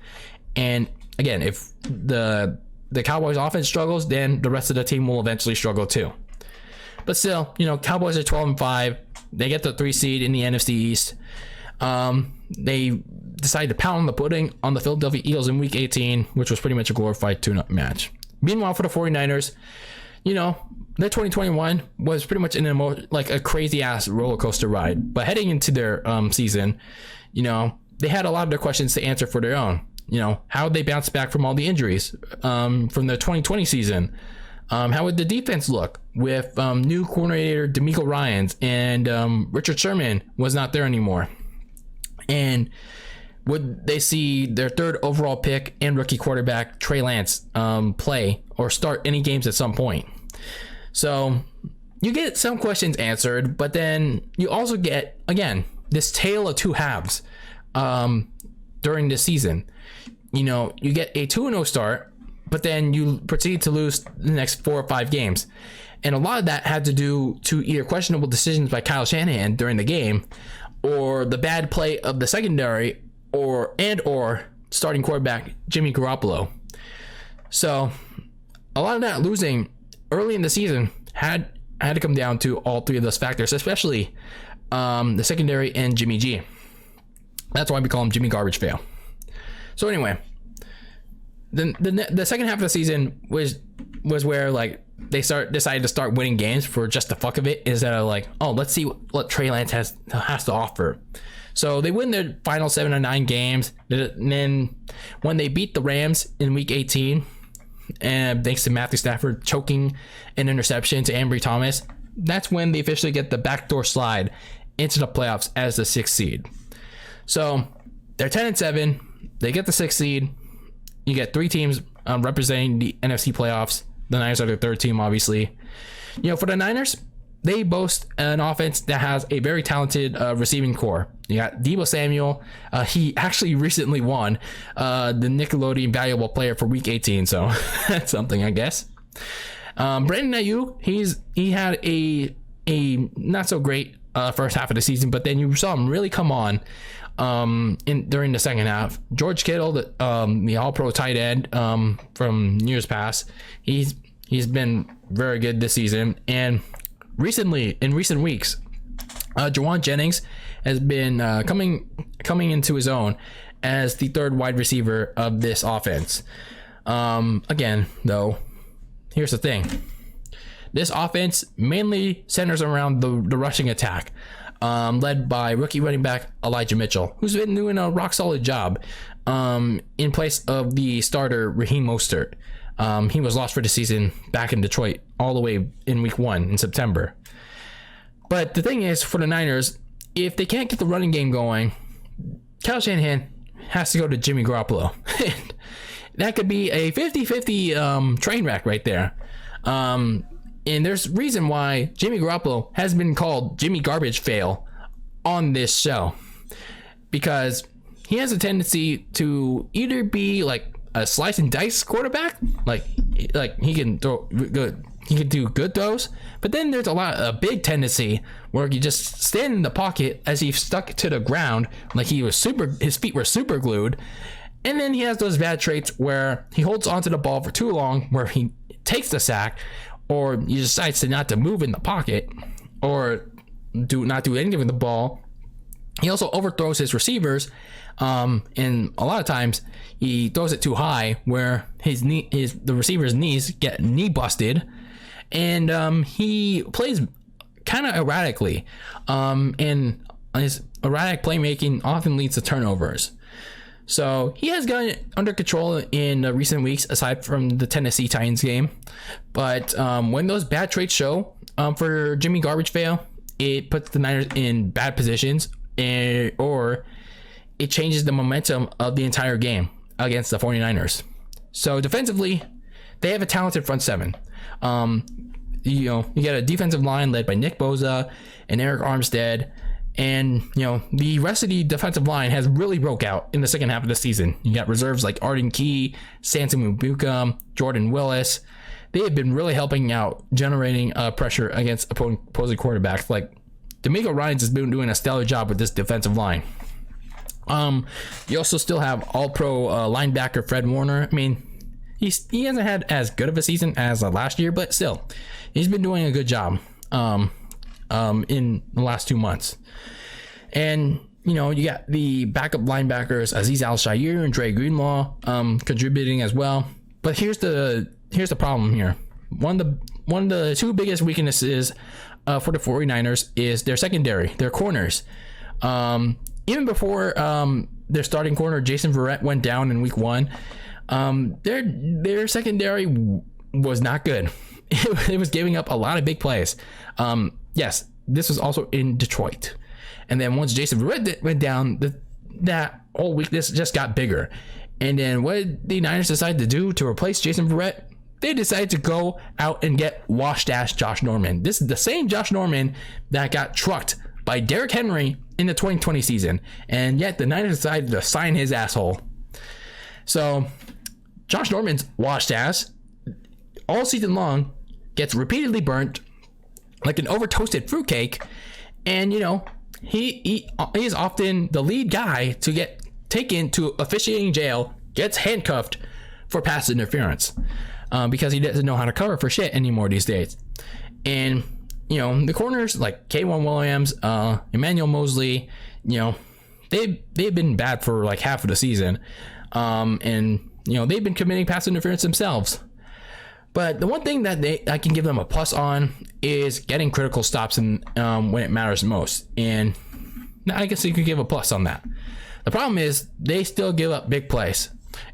And again, if the Cowboys offense struggles, then the rest of the team will eventually struggle too. But still, Cowboys are 12-5. They get the 3 seed in the NFC East. They decided to pound the pudding on the Philadelphia Eagles in week 18, which was pretty much a glorified tune-up match. Meanwhile, for the 49ers, their 2021 was pretty much like a crazy-ass roller coaster ride. But heading into their season, they had a lot of their questions to answer for their own. How would they bounce back from all the injuries from the 2020 season? How would the defense look with new coordinator DeMeco Ryans and Richard Sherman was not there anymore? And would they see their third overall pick and rookie quarterback Trey Lance play or start any games at some point? So you get some questions answered, but then you also get, again, this tale of two halves during this season. You get a 2-0 start, but then you proceed to lose the next 4 or 5 games. And a lot of that had to do to either questionable decisions by Kyle Shanahan during the game, or the bad play of the secondary, or starting quarterback Jimmy Garoppolo. So a lot of that losing early in the season had to come down to all three of those factors, especially the secondary and Jimmy G. That's why we call him Jimmy Garbage Fail. So anyway, the second half of the season was where like they decided to start winning games for just the fuck of it, instead of like, oh, let's see what Trey Lance has to offer. So they win their final 7 or 9 games, and then when they beat the Rams in week 18, and thanks to Matthew Stafford choking an interception to Ambry Thomas, that's when they officially get the backdoor slide into the playoffs as the 6th seed. So they're 10-7. They get the 6th seed. You get 3 teams representing the NFC playoffs. The Niners are their 3rd team, obviously. For the Niners, they boast an offense that has a very talented receiving core. You got Deebo Samuel. He actually recently won the Nickelodeon Valuable Player for Week 18, so that's something, I guess. Brandon Ayuk, he had a not so great first half of the season, but then you saw him really come on during the second half. George Kittle, the All-Pro tight end from years past, he's been very good this season. And in recent weeks, Jawan Jennings has been coming into his own as the 3rd wide receiver of this offense. Again, though, here's the thing. This offense mainly centers around the rushing attack, led by rookie running back Elijah Mitchell, who's been doing a rock solid job in place of the starter Raheem Mostert. He was lost for the season back in Detroit all the way in week 1 in September. But the thing is, for the Niners, if they can't get the running game going, Kyle Shanahan has to go to Jimmy Garoppolo. That could be a 50-50 train wreck right there. And there's reason why Jimmy Garoppolo has been called Jimmy Garbage Fail on this show, because he has a tendency to either be like a slice and dice quarterback, like he can throw good, he can do good throws, but then there's a big tendency where you just stand in the pocket as he stuck to the ground like his feet were super glued. And then he has those bad traits where he holds onto the ball for too long, where he takes the sack, or he decides to not to move in the pocket, or not do anything with the ball. He also overthrows his receivers, and a lot of times he throws it too high, where the receiver's knees get knee busted, and he plays kind of erratically, and his erratic playmaking often leads to turnovers. So he has gotten it under control in recent weeks, aside from the Tennessee Titans game. But when those bad traits show for Jimmy Garbage Fail, it puts the Niners in bad positions, or it changes the momentum of the entire game against the 49ers. So defensively, they have a talented front seven. You got a defensive line led by Nick Bosa and Eric Armstead. And, the rest of the defensive line has really broke out in the second half of the season. You got reserves like Arden Key, Sansa Mubuka, Jordan Willis. They have been really helping out, generating pressure against opposing quarterbacks. Like, D'Amico Ryans has been doing a stellar job with this defensive line. You also still have all-pro linebacker Fred Warner. I mean, he hasn't had as good of a season as last year, but still, he's been doing a good job in the last 2 months. And, you got the backup linebackers Azeez Al-Shaair and Dre Greenlaw contributing as well. But here's the problem here. One of the two biggest weaknesses for the 49ers is their secondary, their corners. Even before their starting corner Jason Verrett went down in week 1, their secondary was not good. It was giving up a lot of big plays. Yes, this was also in Detroit. And then once Jason Verrett went down, that whole weakness just got bigger. And then what did the Niners decide to do to replace Jason Verrett? They decided to go out and get washed-ass Josh Norman. This is the same Josh Norman that got trucked by Derrick Henry in the 2020 season. And yet the Niners decided to sign his asshole. So Josh Norman's washed ass all season long, gets repeatedly burnt like an over-toasted fruitcake. And, he is often the lead guy to get taken to officiating jail, gets handcuffed for pass interference because he doesn't know how to cover for shit anymore these days. And, the corners like K'Wan Williams, Emmanuel Mosley, they've been bad for like half of the season. And, they've been committing pass interference themselves. But the one thing that I can give them a plus on is getting critical stops when it matters most. And I guess you could give a plus on that. The problem is they still give up big plays.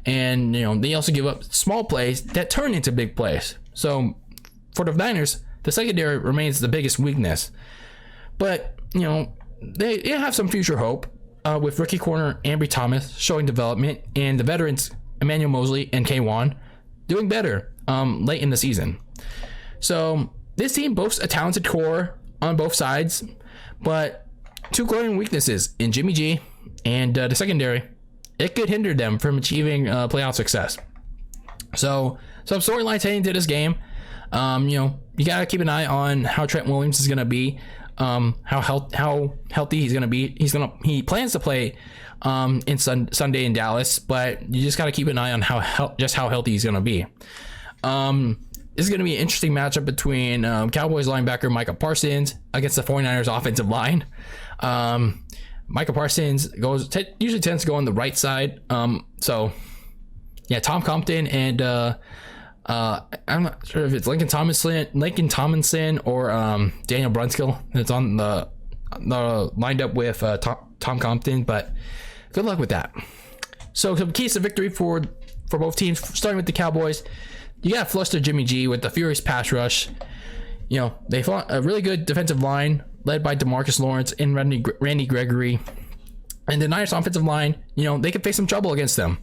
And, they also give up small plays that turn into big plays. So for the Niners, the secondary remains the biggest weakness. But, they have some future hope with rookie corner Ambry Thomas showing development, and the veterans Emmanuel Mosley and K'Wan doing better late in the season. So this team boasts a talented core on both sides, but two glaring weaknesses in Jimmy G and the secondary. It could hinder them from achieving playoff success. So some storylines heading into this game. You gotta keep an eye on how Trent Williams is gonna be, how healthy he's gonna be. He plans to play Sunday in Dallas, but you just gotta keep an eye on how healthy he's gonna be. This is going to be an interesting matchup between Cowboys linebacker Micah Parsons against the 49ers offensive line. Micah Parsons usually tends to go on the right side. So yeah, Tom Compton and I'm not sure if it's Lincoln Tomlinson or Daniel Brunskill that's on the lined up with Tom Compton, but good luck with that. So some keys to victory for both teams, starting with the Cowboys. You got to fluster Jimmy G with the furious pass rush. They fought a really good defensive line led by DeMarcus Lawrence and Randy Gregory. And the Niners offensive line, they could face some trouble against them.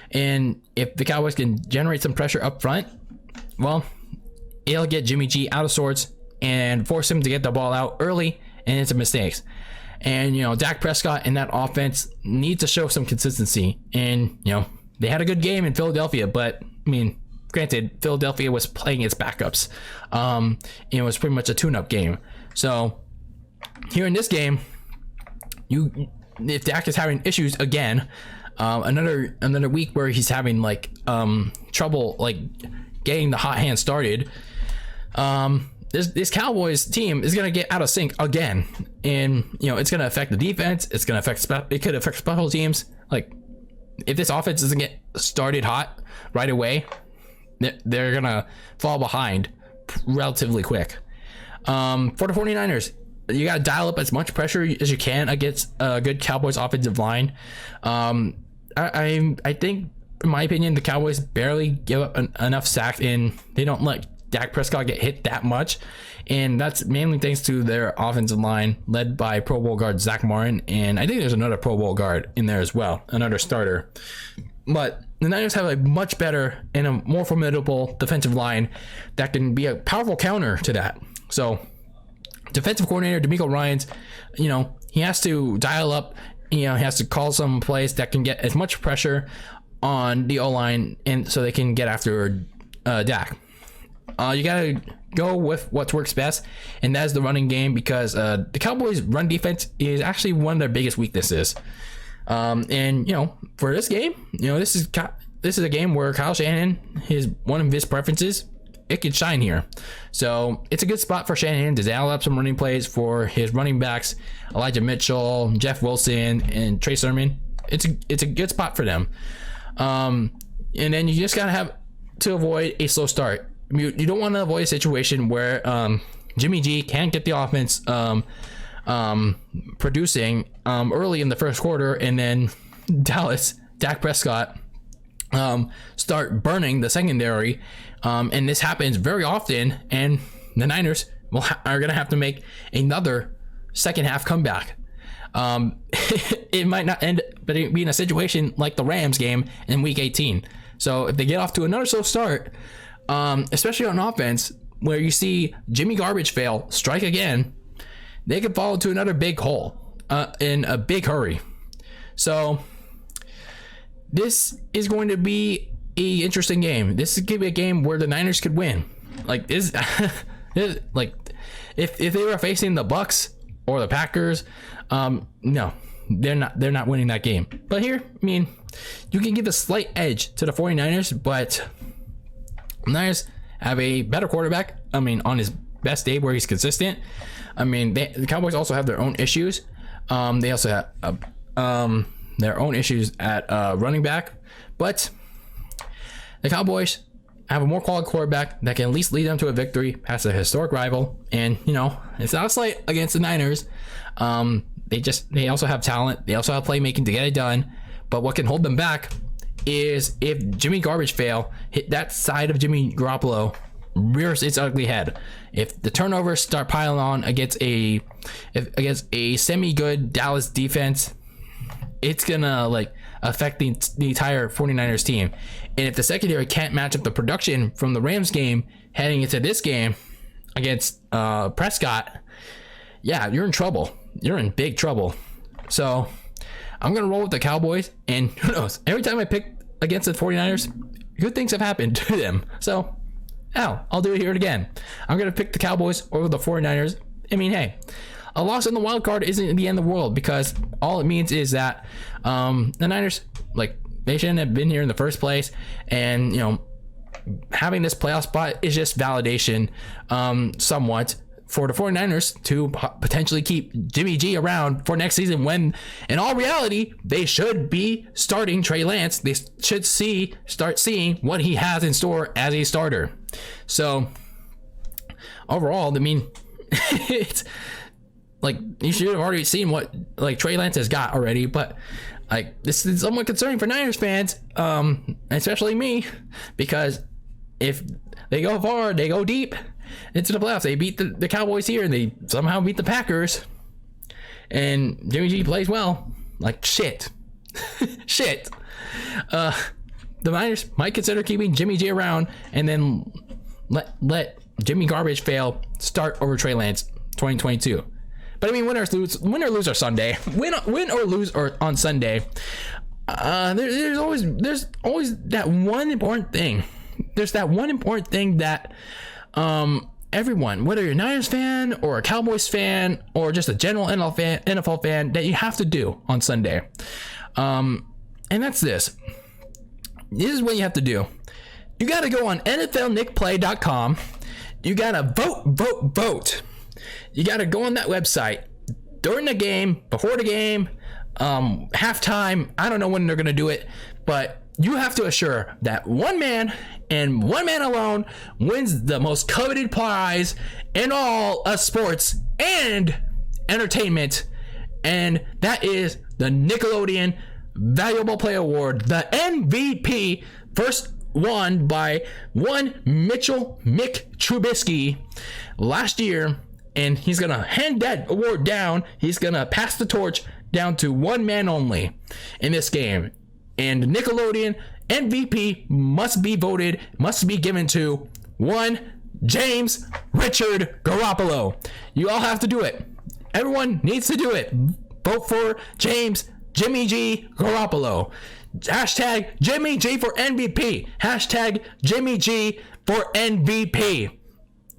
And if the Cowboys can generate some pressure up front, well, it'll get Jimmy G out of sorts and force him to get the ball out early and into mistakes. And, Dak Prescott and that offense need to show some consistency. And, they had a good game in Philadelphia, but, granted, Philadelphia was playing its backups. It was pretty much a tune-up game. So here in this game, if Dak is having issues again, another week where he's having trouble getting the hot hand started, this Cowboys team is gonna get out of sync again, and it's gonna affect the defense. It's gonna it could affect special teams. If this offense doesn't get started hot right away, they're gonna fall behind relatively quick. For the 49ers, you gotta dial up as much pressure as you can against a good Cowboys offensive line. I think, in my opinion, the Cowboys barely give up enough sacks, and they don't let Dak Prescott get hit that much, and that's mainly thanks to their offensive line led by Pro Bowl guard Zach Martin, and I think there's another Pro Bowl guard in there as well, another starter. But the Niners have a much better and a more formidable defensive line that can be a powerful counter to that. So defensive coordinator DeMeco Ryans, he has to dial up, he has to call some plays that can get as much pressure on the O-line, and so they can get after Dak. You gotta go with what works best, and that's the running game, because the Cowboys' run defense is actually one of their biggest weaknesses. And for this game, this is a game where Kyle Shanahan, one of his preferences, it could shine here. So it's a good spot for Shanahan to dial up some running plays for his running backs, Elijah Mitchell, Jeff Wilson, and Trey Sermon. It's a good spot for them. And then you just gotta have to avoid a slow start. You don't want to avoid a situation where Jimmy G can't get the offense producing early in the first quarter, and then Dak Prescott start burning the secondary, and this happens very often, and the Niners are gonna have to make another second half comeback. It might not end but it be in a situation like the Rams game in week 18. So if they get off to another slow start, especially on offense, where you see Jimmy Garbage fail strike again, they could fall into another big hole in a big hurry. So this is going to be an interesting game. This is going to be a game where the Niners could win. Like this, like if they were facing the Bucs or the Packers, no, they're not winning that game. But here, you can give a slight edge to the 49ers, but the Niners have a better quarterback. On his best day where he's consistent. The Cowboys also have their own issues. They also have their own issues at running back, but the Cowboys have a more quality quarterback that can at least lead them to a victory past a historic rival. And it's not a slight against the Niners. They also have talent. They also have playmaking to get it done. But what can hold them back is if Jimmy Garbage fail, hit that side of Jimmy Garoppolo rears its ugly head. If the turnovers start piling on against a semi-good Dallas defense, it's gonna affect the entire 49ers team. And if the secondary can't match up the production from the Rams game heading into this game against Prescott, yeah, you're in trouble. You're in big trouble. So I'm gonna roll with the Cowboys, and who knows, every time I pick against the 49ers, good things have happened to them. So I'll do it here again. I'm gonna pick the Cowboys over the 49ers. Hey, a loss in the wild card isn't the end of the world, because all it means is that the Niners, they shouldn't have been here in the first place, and having this playoff spot is just validation, somewhat, for the 49ers to potentially keep Jimmy G around for next season, when in all reality they should be starting Trey Lance. They should start seeing what he has in store as a starter. So overall, it's you should have already seen what Trey Lance has got already, but this is somewhat concerning for Niners fans, especially me, because if they go far, they go deep into the playoffs. They beat the Cowboys here, and they somehow beat the Packers, and Jimmy G plays well. Shit. The Niners might consider keeping Jimmy G around, and then let Jimmy Garbage fail start over Trey Lance 2022. But win or lose or Sunday, win or lose or on Sunday, there's always that one important thing. There's that one important thing that everyone, whether you're a Niners fan or a Cowboys fan or just a general NFL fan, that you have to do on Sunday. And that's this. This is what you have to do. You got to go on NFLNickPlay.com. You got to vote. You got to go on that website during the game, before the game, halftime. I don't know when they're going to do it, but you have to assure that one man and one man alone wins the most coveted prize in all of sports and entertainment, and that is the Nickelodeon Valuable Play Award, the MVP, first won by one Mitchell Mick Trubisky last year, and he's gonna hand that award down. He's gonna pass the torch down to one man only in this game, and Nickelodeon MVP must be given to one James Richard Garoppolo. You all have to do it. Everyone needs to do it. Vote for James Jimmy G Garoppolo. Hashtag Jimmy G for MVP. Hashtag Jimmy G for MVP.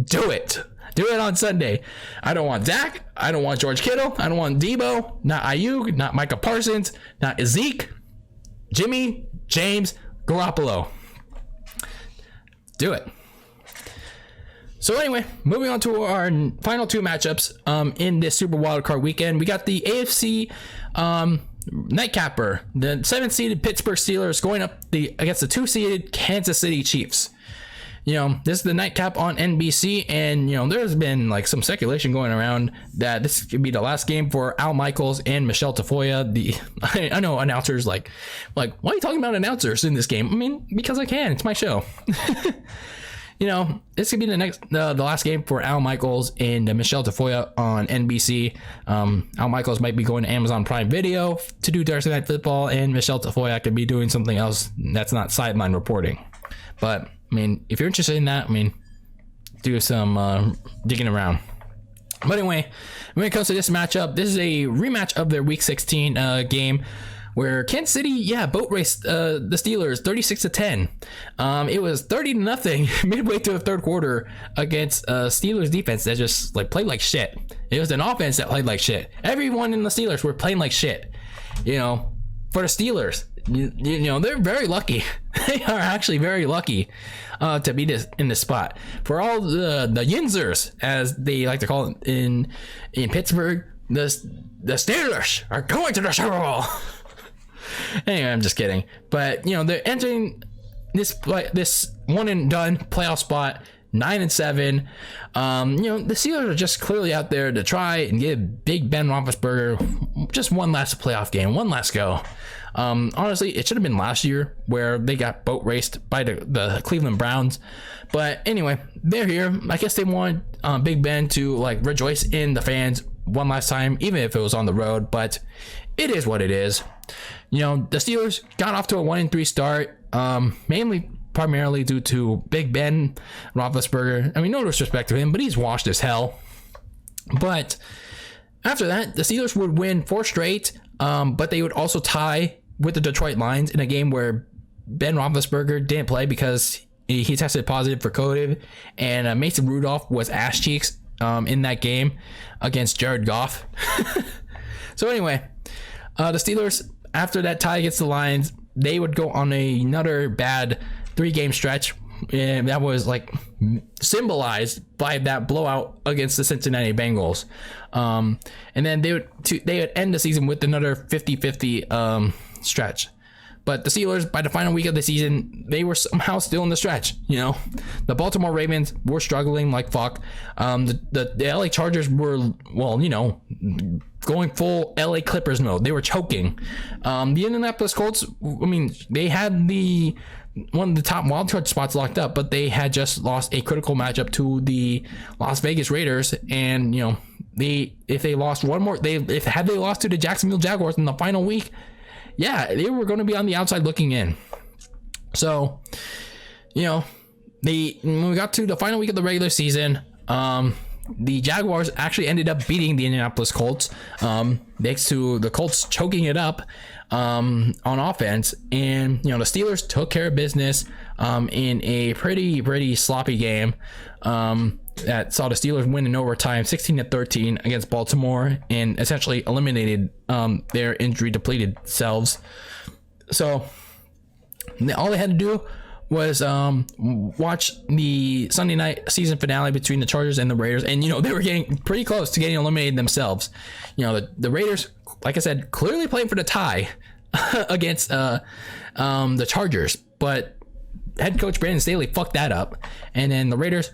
Do it. Do it on Sunday. I don't want Dak. I don't want George Kittle. I don't want Debo. Not Ayuk. Not Micah Parsons. Not Zeke. Jimmy James Garoppolo. Do it. So anyway, moving on to our final two matchups in this Super Wildcard weekend. We got the AFC nightcapper, the 7th-seeded Pittsburgh Steelers going up against the 2-seeded Kansas City Chiefs. You know, this is the nightcap on NBC, and, you know, there's been like some speculation going around that this could be the last game for Al Michaels and Michelle Tafoya. I know announcers like, why are you talking about announcers in this game? I mean, because I can. It's my show. You know, this could be the last game for Al Michaels and Michelle Tafoya on NBC. Al Michaels might be going to Amazon Prime Video to do Thursday Night Football, and Michelle Tafoya could be doing something else that's not sideline reporting. But I mean, if you're interested in that, I mean, do some digging around. But anyway, when it comes to this matchup, this is a rematch of their Week 16 game, where Kansas City, boat raced the Steelers 36-10. It was 30-0 midway through the third quarter against Steelers defense that just like played like shit. It was an offense that played like shit. Everyone in the Steelers were playing like shit. You know, for the Steelers, you know, they're very lucky. They are actually very lucky to be in this spot. For all the Yinzers, as they like to call it in Pittsburgh, the Steelers are going to the Super Bowl. Anyway, I'm just kidding. But, you know, they're entering this one and done playoff spot, 9-7. You know, the Steelers are just clearly out there to try and give Big Ben Roethlisberger just one last playoff game, one last go. Honestly, it should have been last year where they got boat raced by the Cleveland Browns. But anyway, they're here. I guess they want Big Ben to like rejoice in the fans one last time, even if it was on the road. But it is what it is. You know, the Steelers got off to a 1-3 start, primarily due to Big Ben Roethlisberger. I mean, no disrespect to him, but he's washed as hell. But after that, the Steelers would win 4 straight, but they would also tie with the Detroit Lions in a game where Ben Roethlisberger didn't play because he tested positive for COVID, and Mason Rudolph was ass cheeks in that game against Jared Goff. So anyway, the Steelers, after that tie against the Lions, they would go on another bad 3-game stretch, and that was like symbolized by that blowout against the Cincinnati Bengals. And then they would end the season with another 50-50 stretch. But the Steelers, by the final week of the season, they were somehow still in the stretch. You know, the Baltimore Ravens were struggling like fuck. The LA Chargers were, well, you know, going full LA Clippers mode. They were choking. The Indianapolis Colts, I mean, they had one of the top wildcard spots locked up, but they had just lost a critical matchup to the Las Vegas Raiders. And, you know, if they lost one more, had they lost to the Jacksonville Jaguars in the final week, yeah, they were going to be on the outside looking in. So, you know, when we got to the final week of the regular season, the Jaguars actually ended up beating the Indianapolis Colts, thanks to the Colts choking it up on offense. And, you know, the Steelers took care of business in a pretty sloppy game that saw the Steelers win in overtime 16-13 against Baltimore and essentially eliminated their injury depleted selves. So all they had to do was watch the Sunday night season finale between the Chargers and the Raiders, and, you know, they were getting pretty close to getting eliminated themselves. You know, the Raiders, like I said, clearly playing for the tie against the Chargers, but head coach Brandon Staley fucked that up, and then the Raiders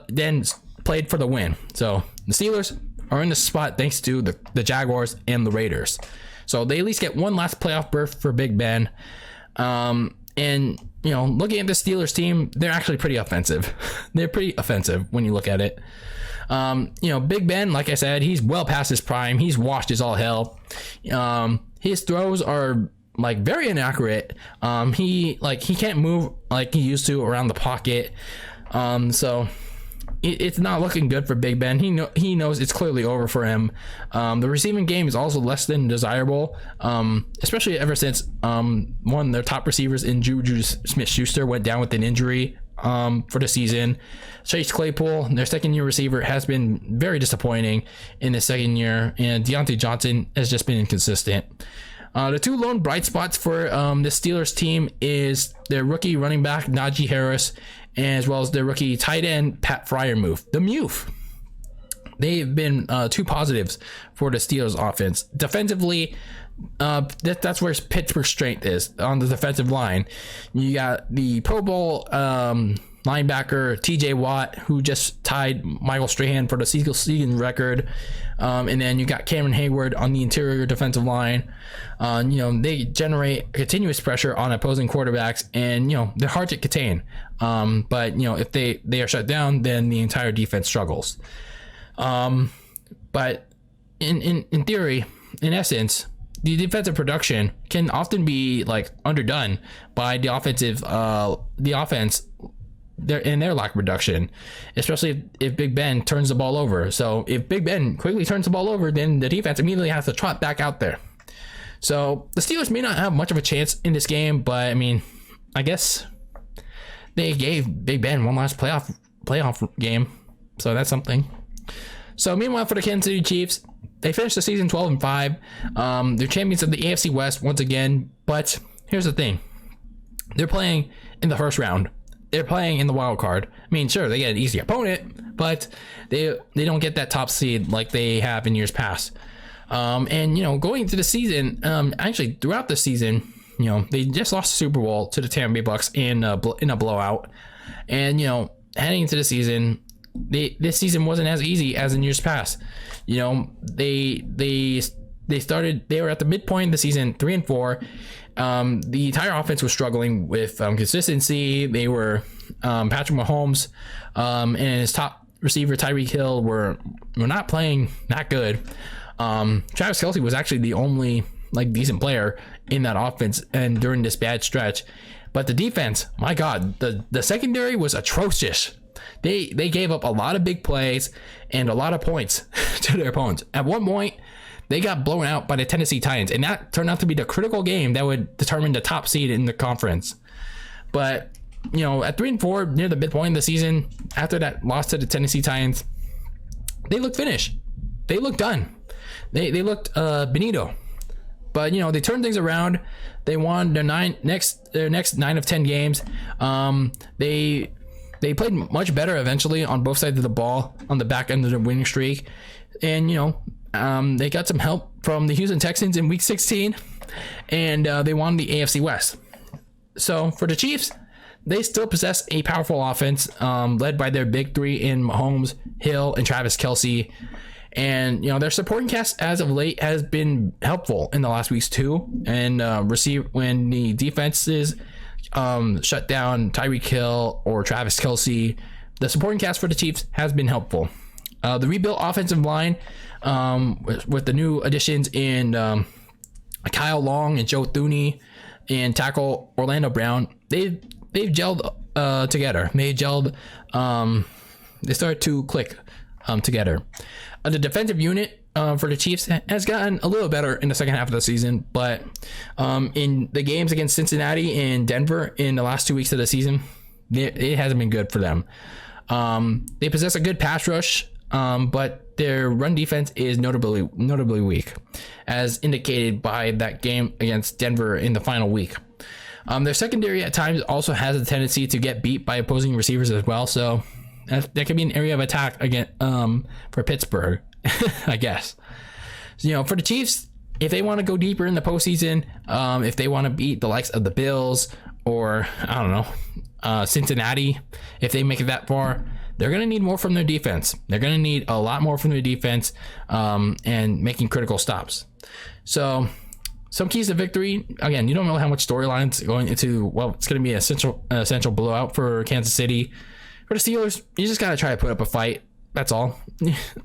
then played for the win. So the Steelers are in the spot thanks to the Jaguars and the Raiders. So they at least get one last playoff berth for Big Ben. And, looking at the Steelers team, they're actually pretty offensive. They're pretty offensive when you look at it. Big Ben, like I said, he's well past his prime. He's washed as all hell. His throws are like very inaccurate. He can't move like he used to around the pocket. So it's not looking good for Big Ben. He knows it's clearly over for him. The receiving game is also less than desirable, especially ever since one of their top receivers in Juju Smith-Schuster went down with an injury for the season. Chase Claypool, their second-year receiver, has been very disappointing in his second year, and Deontay Johnson has just been inconsistent. The two lone bright spots for the Steelers team is their rookie running back Najee Harris, as well as their rookie tight end Pat Freiermuth. The Mute. They've been two positives for the Steelers offense. Defensively, that's where Pittsburgh's strength is, on the defensive line. You got the Pro Bowl linebacker TJ Watt, who just tied Michael Strahan for the season record. And then you got Cameron Hayward on the interior defensive line. They generate continuous pressure on opposing quarterbacks, and they're hard to contain. But if they are shut down, then the entire defense struggles. But in theory, in essence, the defensive production can often be like underdone by the offense their lack of production, especially if Big Ben turns the ball over. So if Big Ben quickly turns the ball over, then the defense immediately has to trot back out there. So the Steelers may not have much of a chance in this game, but I mean, I guess they gave Big Ben one last playoff game, so that's something. So meanwhile, for the Kansas City Chiefs, they finished the season 12-5. They're champions of the AFC West once again, but here's the thing: they're playing in the first round. They're playing in the wild card. I mean, sure, they get an easy opponent, but they don't get that top seed like they have in years past. And going into the season, actually throughout the season, they just lost the Super Bowl to the Tampa Bay Bucs in a blowout. And heading into the season, this season wasn't as easy as in years past. They were at the midpoint of the season 3-4. The entire offense was struggling with consistency. They were Patrick Mahomes and his top receiver Tyreek Hill were not playing that good. Travis Kelce was actually the only decent player in that offense and during this bad stretch. But the defense, my God, the secondary was atrocious. They gave up a lot of big plays and a lot of points to their opponents. At one point, they got blown out by the Tennessee Titans, and that turned out to be the critical game that would determine the top seed in the conference. But, at 3-4, near the midpoint of the season, after that loss to the Tennessee Titans, they looked finished. They looked done. They looked benito. But, they turned things around. They won their next 9 of 10 games. They played much better eventually on both sides of the ball on the back end of the winning streak. And, they got some help from the Houston Texans in week 16, and they won the AFC West. So for the Chiefs, they still possess a powerful offense led by their big three in Mahomes, Hill, and Travis Kelce. And, their supporting cast as of late has been helpful in the last weeks too. And when the defenses shut down Tyreek Hill or Travis Kelce, the supporting cast for the Chiefs has been helpful. The rebuilt offensive line with the new additions in Kyle Long and Joe Thuney and tackle Orlando Brown, they've gelled together. They started to click together. The defensive unit for the Chiefs has gotten a little better in the second half of the season, but in the games against Cincinnati and Denver in the last 2 weeks of the season, it hasn't been good for them. They possess a good pass rush, but their run defense is notably weak, as indicated by that game against Denver in the final week. Their secondary at times also has a tendency to get beat by opposing receivers as well, so that could be an area of attack again for Pittsburgh, I guess. So, for the Chiefs, if they want to go deeper in the postseason, if they want to beat the likes of the Bills or Cincinnati, if they make it that far, they're going to need more from their defense. They're going to need a lot more from their defense and making critical stops. So some keys to victory. Again, you don't know how much storylines going into. Well, it's going to be an essential blowout for Kansas City. For the Steelers, you just got to try to put up a fight. That's all.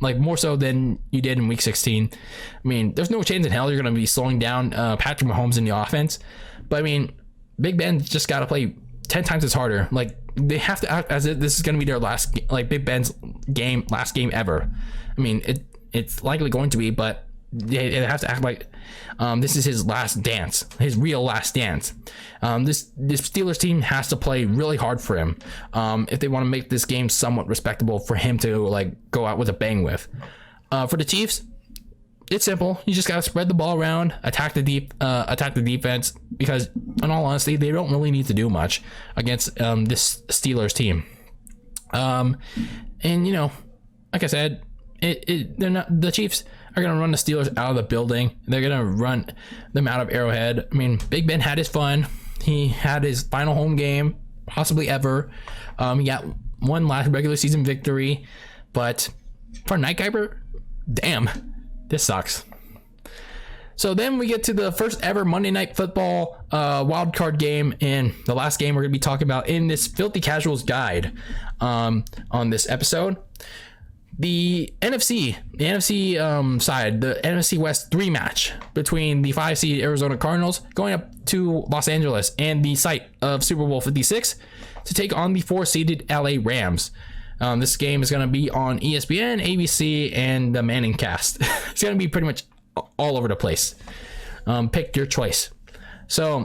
Like, more so than you did in Week 16. I mean, there's no chance in hell you're going to be slowing down Patrick Mahomes in the offense. But I mean, Big Ben's just got to play 10 times as harder. Like, they have to act as if this is going to be their last, like, Big Ben's last game ever. I mean, it's likely going to be, but they have to act like this is his last dance, his real last dance. This Steelers team has to play really hard for him if they want to make this game somewhat respectable for him to, like, go out with a bang with. For the Chiefs, it's simple. You just got to spread the ball around, attack the defense, because in all honesty, they don't really need to do much against this Steelers team. And you know, like I said, they're not, the Chiefs are going to run the Steelers out of the building. They're going to run them out of Arrowhead. I mean, Big Ben had his fun. He had his final home game, possibly ever. He got one last regular season victory, but for Night Kuiper, damn, this sucks. So then we get to the first ever Monday Night Football wild card game, and the last game we're going to be talking about in this Filthy Casuals guide on this episode. The NFC side, the NFC West 3 match between the 5 seed Arizona Cardinals going up to Los Angeles and the site of Super Bowl 56 to take on the 4 seeded LA Rams. This game is going to be on ESPN, ABC, and the Manning cast. It's going to be pretty much all over the place. Pick your choice. So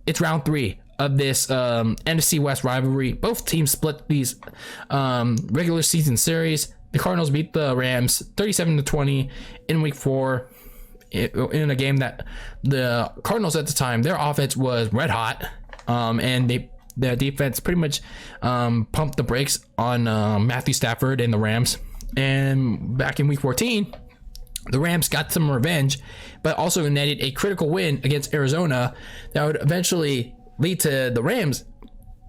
it's round 3 of this NFC West rivalry. Both teams split these regular season series. The Cardinals beat the Rams 37-20 in Week 4 in a game that the Cardinals at the time, their offense was red hot, and their defense pretty much pumped the brakes on Matthew Stafford and the Rams. And back in Week 14, the Rams got some revenge, but also netted a critical win against Arizona that would eventually lead to the Rams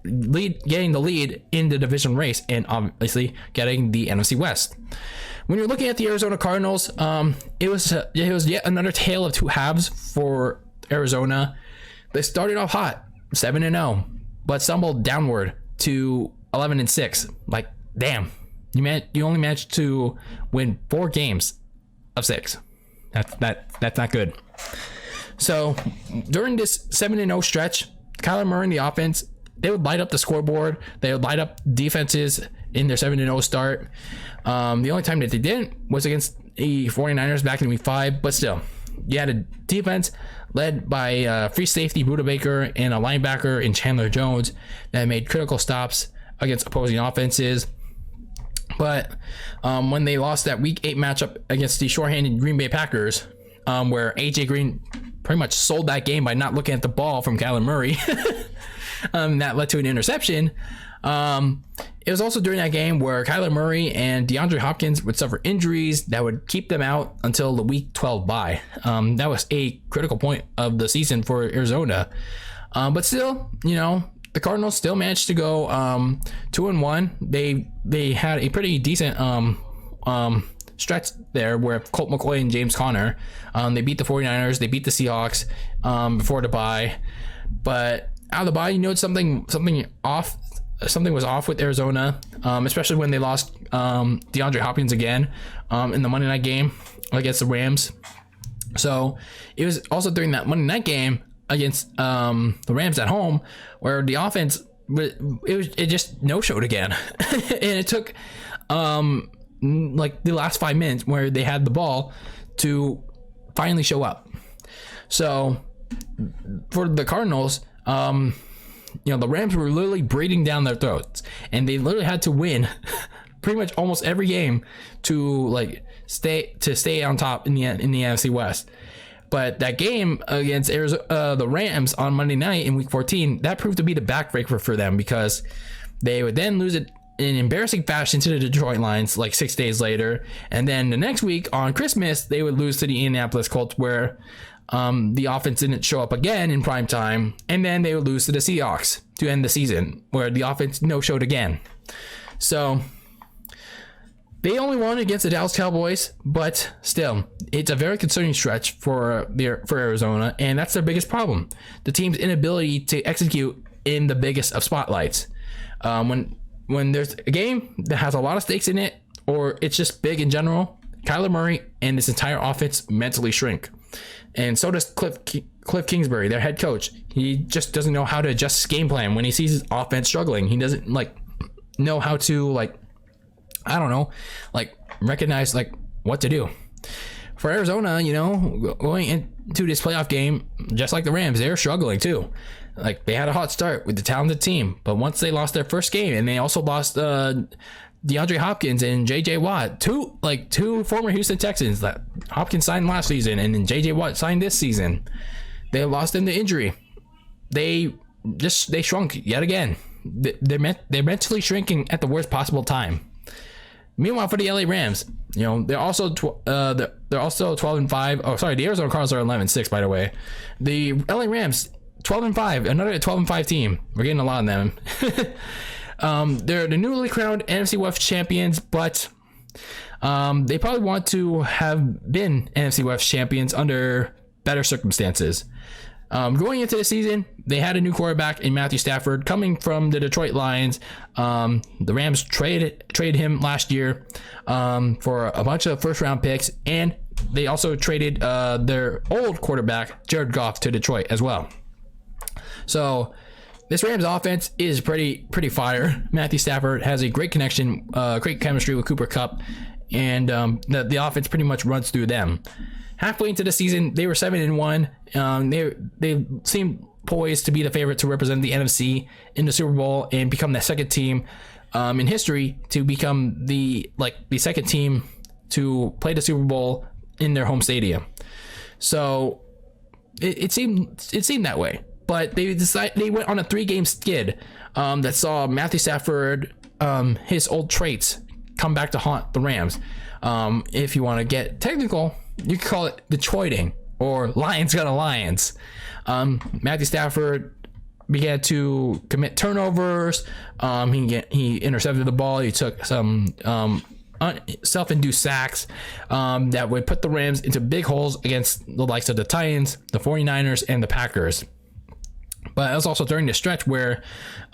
getting the lead in the division race and obviously getting the NFC West. When you're looking at the Arizona Cardinals, it was yet another tale of two halves for Arizona. They started off hot, 7-0, but stumbled downward to 11-6. Like, damn, you only managed to win 4 games of 6. That's not good. So during this 7-0 stretch, Kyler Murray in the offense, they would light up the scoreboard. They would light up defenses in their 7-0 start. The only time that they didn't was against the 49ers back in Week 5, but still, you had a defense led by free safety Buda Baker and a linebacker in Chandler Jones that made critical stops against opposing offenses. But when they lost that Week 8 matchup against the shorthanded Green Bay Packers, where AJ Green pretty much sold that game by not looking at the ball from Kyler Murray, that led to an interception. It was also during that game where Kyler Murray and DeAndre Hopkins would suffer injuries that would keep them out until the Week 12 bye. That was a critical point of the season for Arizona. But still, you know, the Cardinals still managed to go 2-1. They had a pretty decent stretch there where Colt McCoy and James Conner, they beat the 49ers, they beat the Seahawks before the bye. But out of the bye, you know, something was off with Arizona, especially when they lost DeAndre Hopkins again in the Monday night game against the Rams. So it was also during that Monday night game against the Rams at home where the offense it just no-showed again. And it took like the last 5 minutes where they had the ball to finally show up. So for the Cardinals, you know, the Rams were literally breathing down their throats, and they literally had to win pretty much almost every game to stay on top in the NFC West. But that game against the Rams on Monday night in Week 14, that proved to be the backbreaker for them, because they would then lose it in embarrassing fashion to the Detroit Lions like 6 days later, and then the next week on Christmas they would lose to the Indianapolis Colts, where the offense didn't show up again in prime time, and then they would lose to the Seahawks to end the season, where the offense no-showed again. So They only won against the Dallas Cowboys, but still, it's a very concerning stretch for Arizona, and that's their biggest problem. The team's inability to execute in the biggest of spotlights. When there's a game that has a lot of stakes in it, or it's just big in general, Kyler Murray and this entire offense mentally shrink. And so does Cliff Kingsbury, their head coach. He just doesn't know how to adjust his game plan when he sees his offense struggling. He doesn't know how to recognize what to do. For Arizona, going into this playoff game, just like the Rams, they're struggling too. They had a hot start with the talented team, but once they lost their first game, and they also lost DeAndre Hopkins and JJ Watt, two former Houston Texans that Hopkins signed last season, and then JJ Watt signed this season. They lost them to injury. They shrunk yet again. They're mentally shrinking at the worst possible time. Meanwhile, for the LA Rams, they're also 12-5. Oh, sorry, the Arizona Cardinals are 11-6, by the way. The LA Rams 12-5, another 12-5 team. We're getting a lot of them. They're the newly crowned NFC West champions, but they probably want to have been NFC West champions under better circumstances. Going into the season, they had a new quarterback in Matthew Stafford coming from the Detroit Lions. The Rams traded him last year for a bunch of first-round picks, and they also traded their old quarterback, Jared Goff, to Detroit as well. So this Rams offense is pretty fire. Matthew Stafford has a great connection, great chemistry with Cooper Kupp, and the offense pretty much runs through them. Halfway into the season, they were 7-1. They seemed poised to be the favorite to represent the NFC in the Super Bowl and become the second team in history to become the second team to play the Super Bowl in their home stadium. So it seemed that way. But they went on a 3-game skid that saw Matthew Stafford, his old traits, come back to haunt the Rams. If you want to get technical, you can call it Detroiting or Lions gonna Lions. Matthew Stafford began to commit turnovers. He intercepted the ball. He took some self-induced sacks that would put the Rams into big holes against the likes of the Titans, the 49ers, and the Packers. But it was also during the stretch where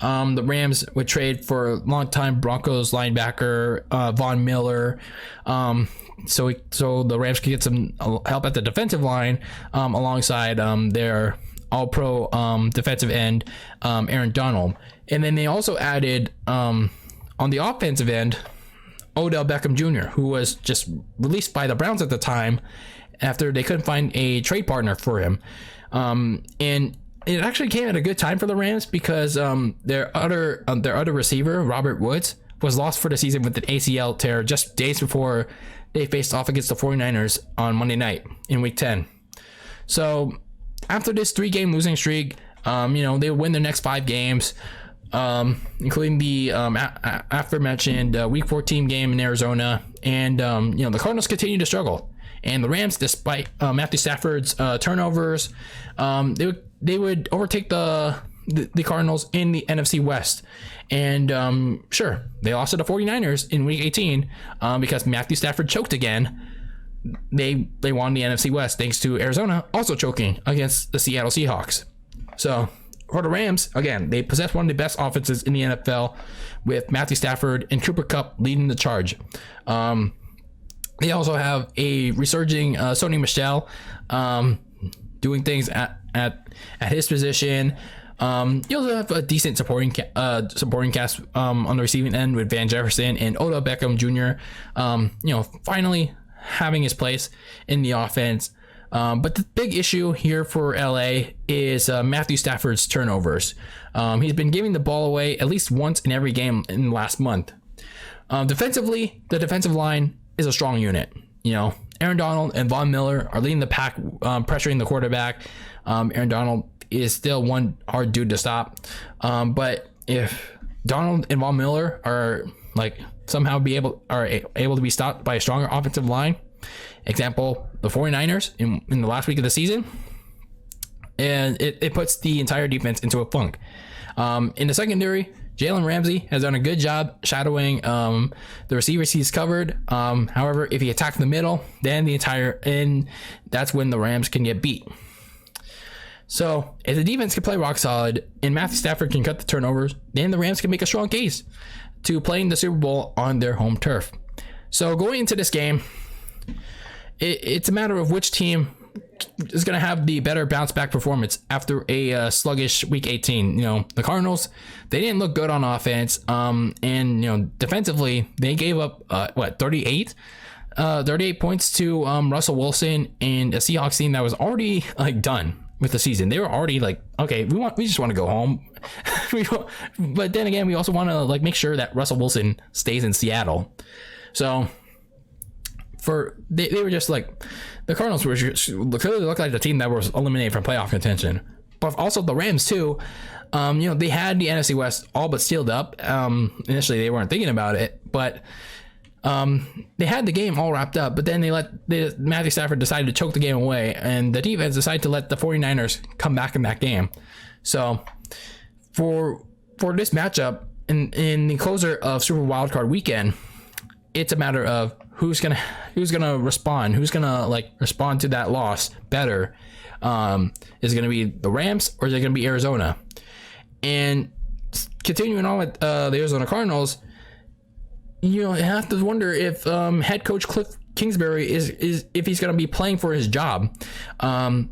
the Rams would trade for longtime Broncos linebacker Von Miller, so the Rams could get some help at the defensive line alongside their All-Pro defensive end Aaron Donald. And then they also added on the offensive end Odell Beckham Jr., who was just released by the Browns at the time after they couldn't find a trade partner for him. And it actually came at a good time for the Rams because their other receiver, Robert Woods, was lost for the season with an ACL tear just days before they faced off against the 49ers on Monday night in Week 10. So after this 3-game losing streak, they win their next 5 games, including the aforementioned Week 14 game in Arizona. And, the Cardinals continue to struggle. And the Rams, despite Matthew Stafford's turnovers, they would overtake the Cardinals in the NFC West. And sure, they lost to the 49ers in Week 18 because Matthew Stafford choked again. They won the NFC West thanks to Arizona also choking against the Seattle Seahawks. So for the Rams, again, they possess one of the best offenses in the NFL with Matthew Stafford and Cooper Kupp leading the charge. They also have a resurging Sony Michel doing things at his position. You also have a decent supporting cast on the receiving end with Van Jefferson and Odell Beckham Jr. Finally having his place in the offense. But the big issue here for LA is Matthew Stafford's turnovers. He's been giving the ball away at least once in every game in the last month. Defensively, the defensive line is a strong unit. Aaron Donald and Von Miller are leading the pack, pressuring the quarterback. Aaron Donald is still one hard dude to stop. But if Donald and Von Miller are somehow able to be stopped by a stronger offensive line, example, the 49ers in the last week of the season, and it puts the entire defense into a funk. In the secondary, Jalen Ramsey has done a good job shadowing the receivers he's covered. However, if he attacks the middle, then that's when the Rams can get beat. So if the defense can play rock solid and Matthew Stafford can cut the turnovers, then the Rams can make a strong case to playing the Super Bowl on their home turf. So going into this game, it's a matter of which team is going to have the better bounce back performance after a sluggish week 18. The Cardinals, they didn't look good on offense. And defensively, they gave up 38 points to Russell Wilson and a Seahawks team that was already done with the season. They were already okay, we just want to go home. But then again, we also want to make sure that Russell Wilson stays in Seattle. So they were just the Cardinals were clearly looked like the team that was eliminated from playoff contention. But also the Rams too. They had the NFC West all but sealed up. Initially they weren't thinking about it, but they had the game all wrapped up, but then Matthew Stafford decided to choke the game away, and the defense decided to let the 49ers come back in that game. So for this matchup in the closer of Super Wildcard weekend, it's a matter of who's gonna respond, respond to that loss better. Is it gonna be the Rams or is it gonna be Arizona? And continuing on with the Arizona Cardinals, you have to wonder if head coach Cliff Kingsbury is if he's going to be playing for his job. For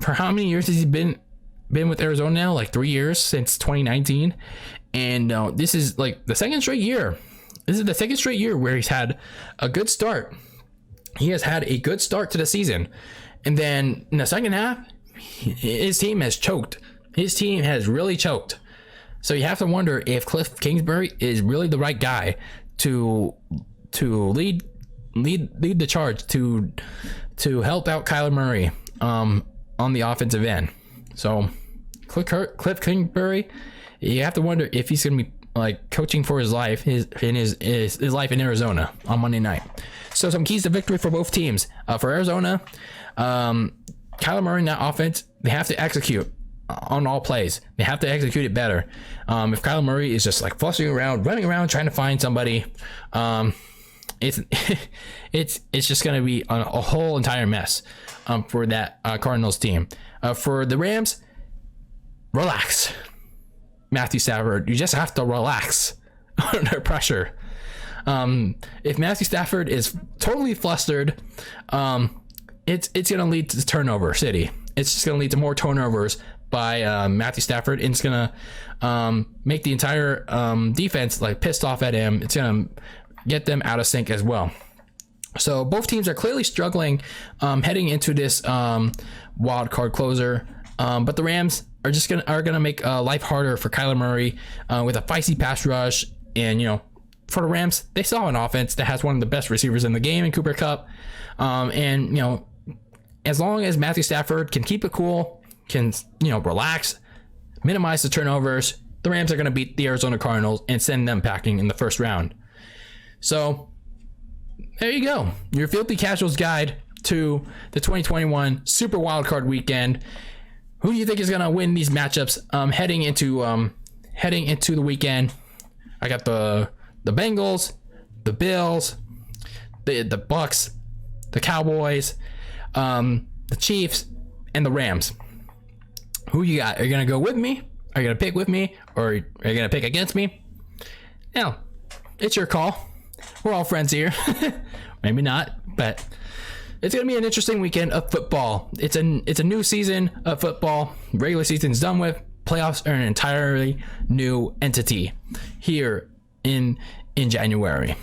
how many years has he been with Arizona now? 3 years, since 2019, and this is the second straight year. This is the second straight year where he's had a good start. He has had a good start to the season, and then in the second half, his team has choked. His team has really choked. So you have to wonder if Cliff Kingsbury is really the right guy to lead the charge to help out Kyler Murray on the offensive end. So Cliff Kingsbury, you have to wonder if he's going to be coaching for his life, his life in Arizona on Monday night. So some keys to victory for both teams. For Arizona, Kyler Murray in that offense, they have to execute on all plays. They have to execute it better. If Kyler Murray is just fussing around, running around, trying to find somebody, it's just going to be a whole entire mess for that Cardinals team. For the Rams, relax. Matthew Stafford, you just have to relax under pressure. If Matthew Stafford is totally flustered, it's going to lead to turnover city. It's just going to lead to more turnovers by Matthew Stafford, and it's gonna make the entire defense pissed off at him. It's gonna get them out of sync as well. So both teams are clearly struggling heading into this wild card closer, but the Rams are gonna make life harder for Kyler Murray with a feisty pass rush. And for the Rams, they saw an offense that has one of the best receivers in the game in Cooper Kupp, and as long as Matthew Stafford can keep it cool, can relax, minimize the turnovers, the Rams are going to beat the Arizona Cardinals and send them packing in the first round. So there you go, your Filthy Casuals guide to the 2021 Super Wildcard Weekend. Who do you think is going to win these matchups heading into the weekend? I got the Bengals, the Bills, the Bucs, the Cowboys, the Chiefs, and the Rams. Who you got? Are you going to go with me? Are you going to pick with me? Or are you going to pick against me? Now, it's your call. We're all friends here. Maybe not, but it's going to be an interesting weekend of football. It's a new season of football. Regular season's done with. Playoffs are an entirely new entity here in January.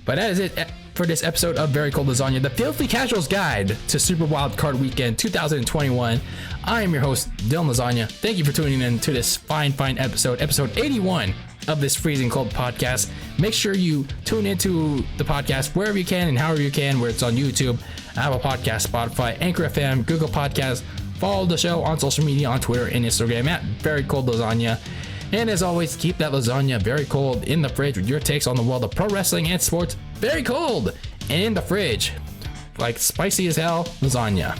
But that is it for this episode of Very Cold Lasagna, the Filthy Casuals Guide to Super Wildcard Weekend 2021. I am your host, DylanLasagna. Thank you for tuning in to this fine episode 81 of this freezing cold podcast. Make sure you tune into the podcast wherever you can and however you can, where it's on YouTube, Apple Podcasts, Spotify, Anchor FM, Google Podcasts. Follow the show on social media, on Twitter and Instagram at Very Cold Lasagna. And as always, keep that lasagna very cold in the fridge with your takes on the world of pro wrestling and sports very cold and in the fridge, like spicy as hell lasagna.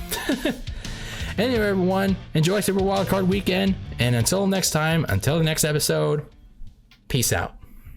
Anyway, everyone, enjoy Super Wildcard Weekend. And until next time, until the next episode, peace out.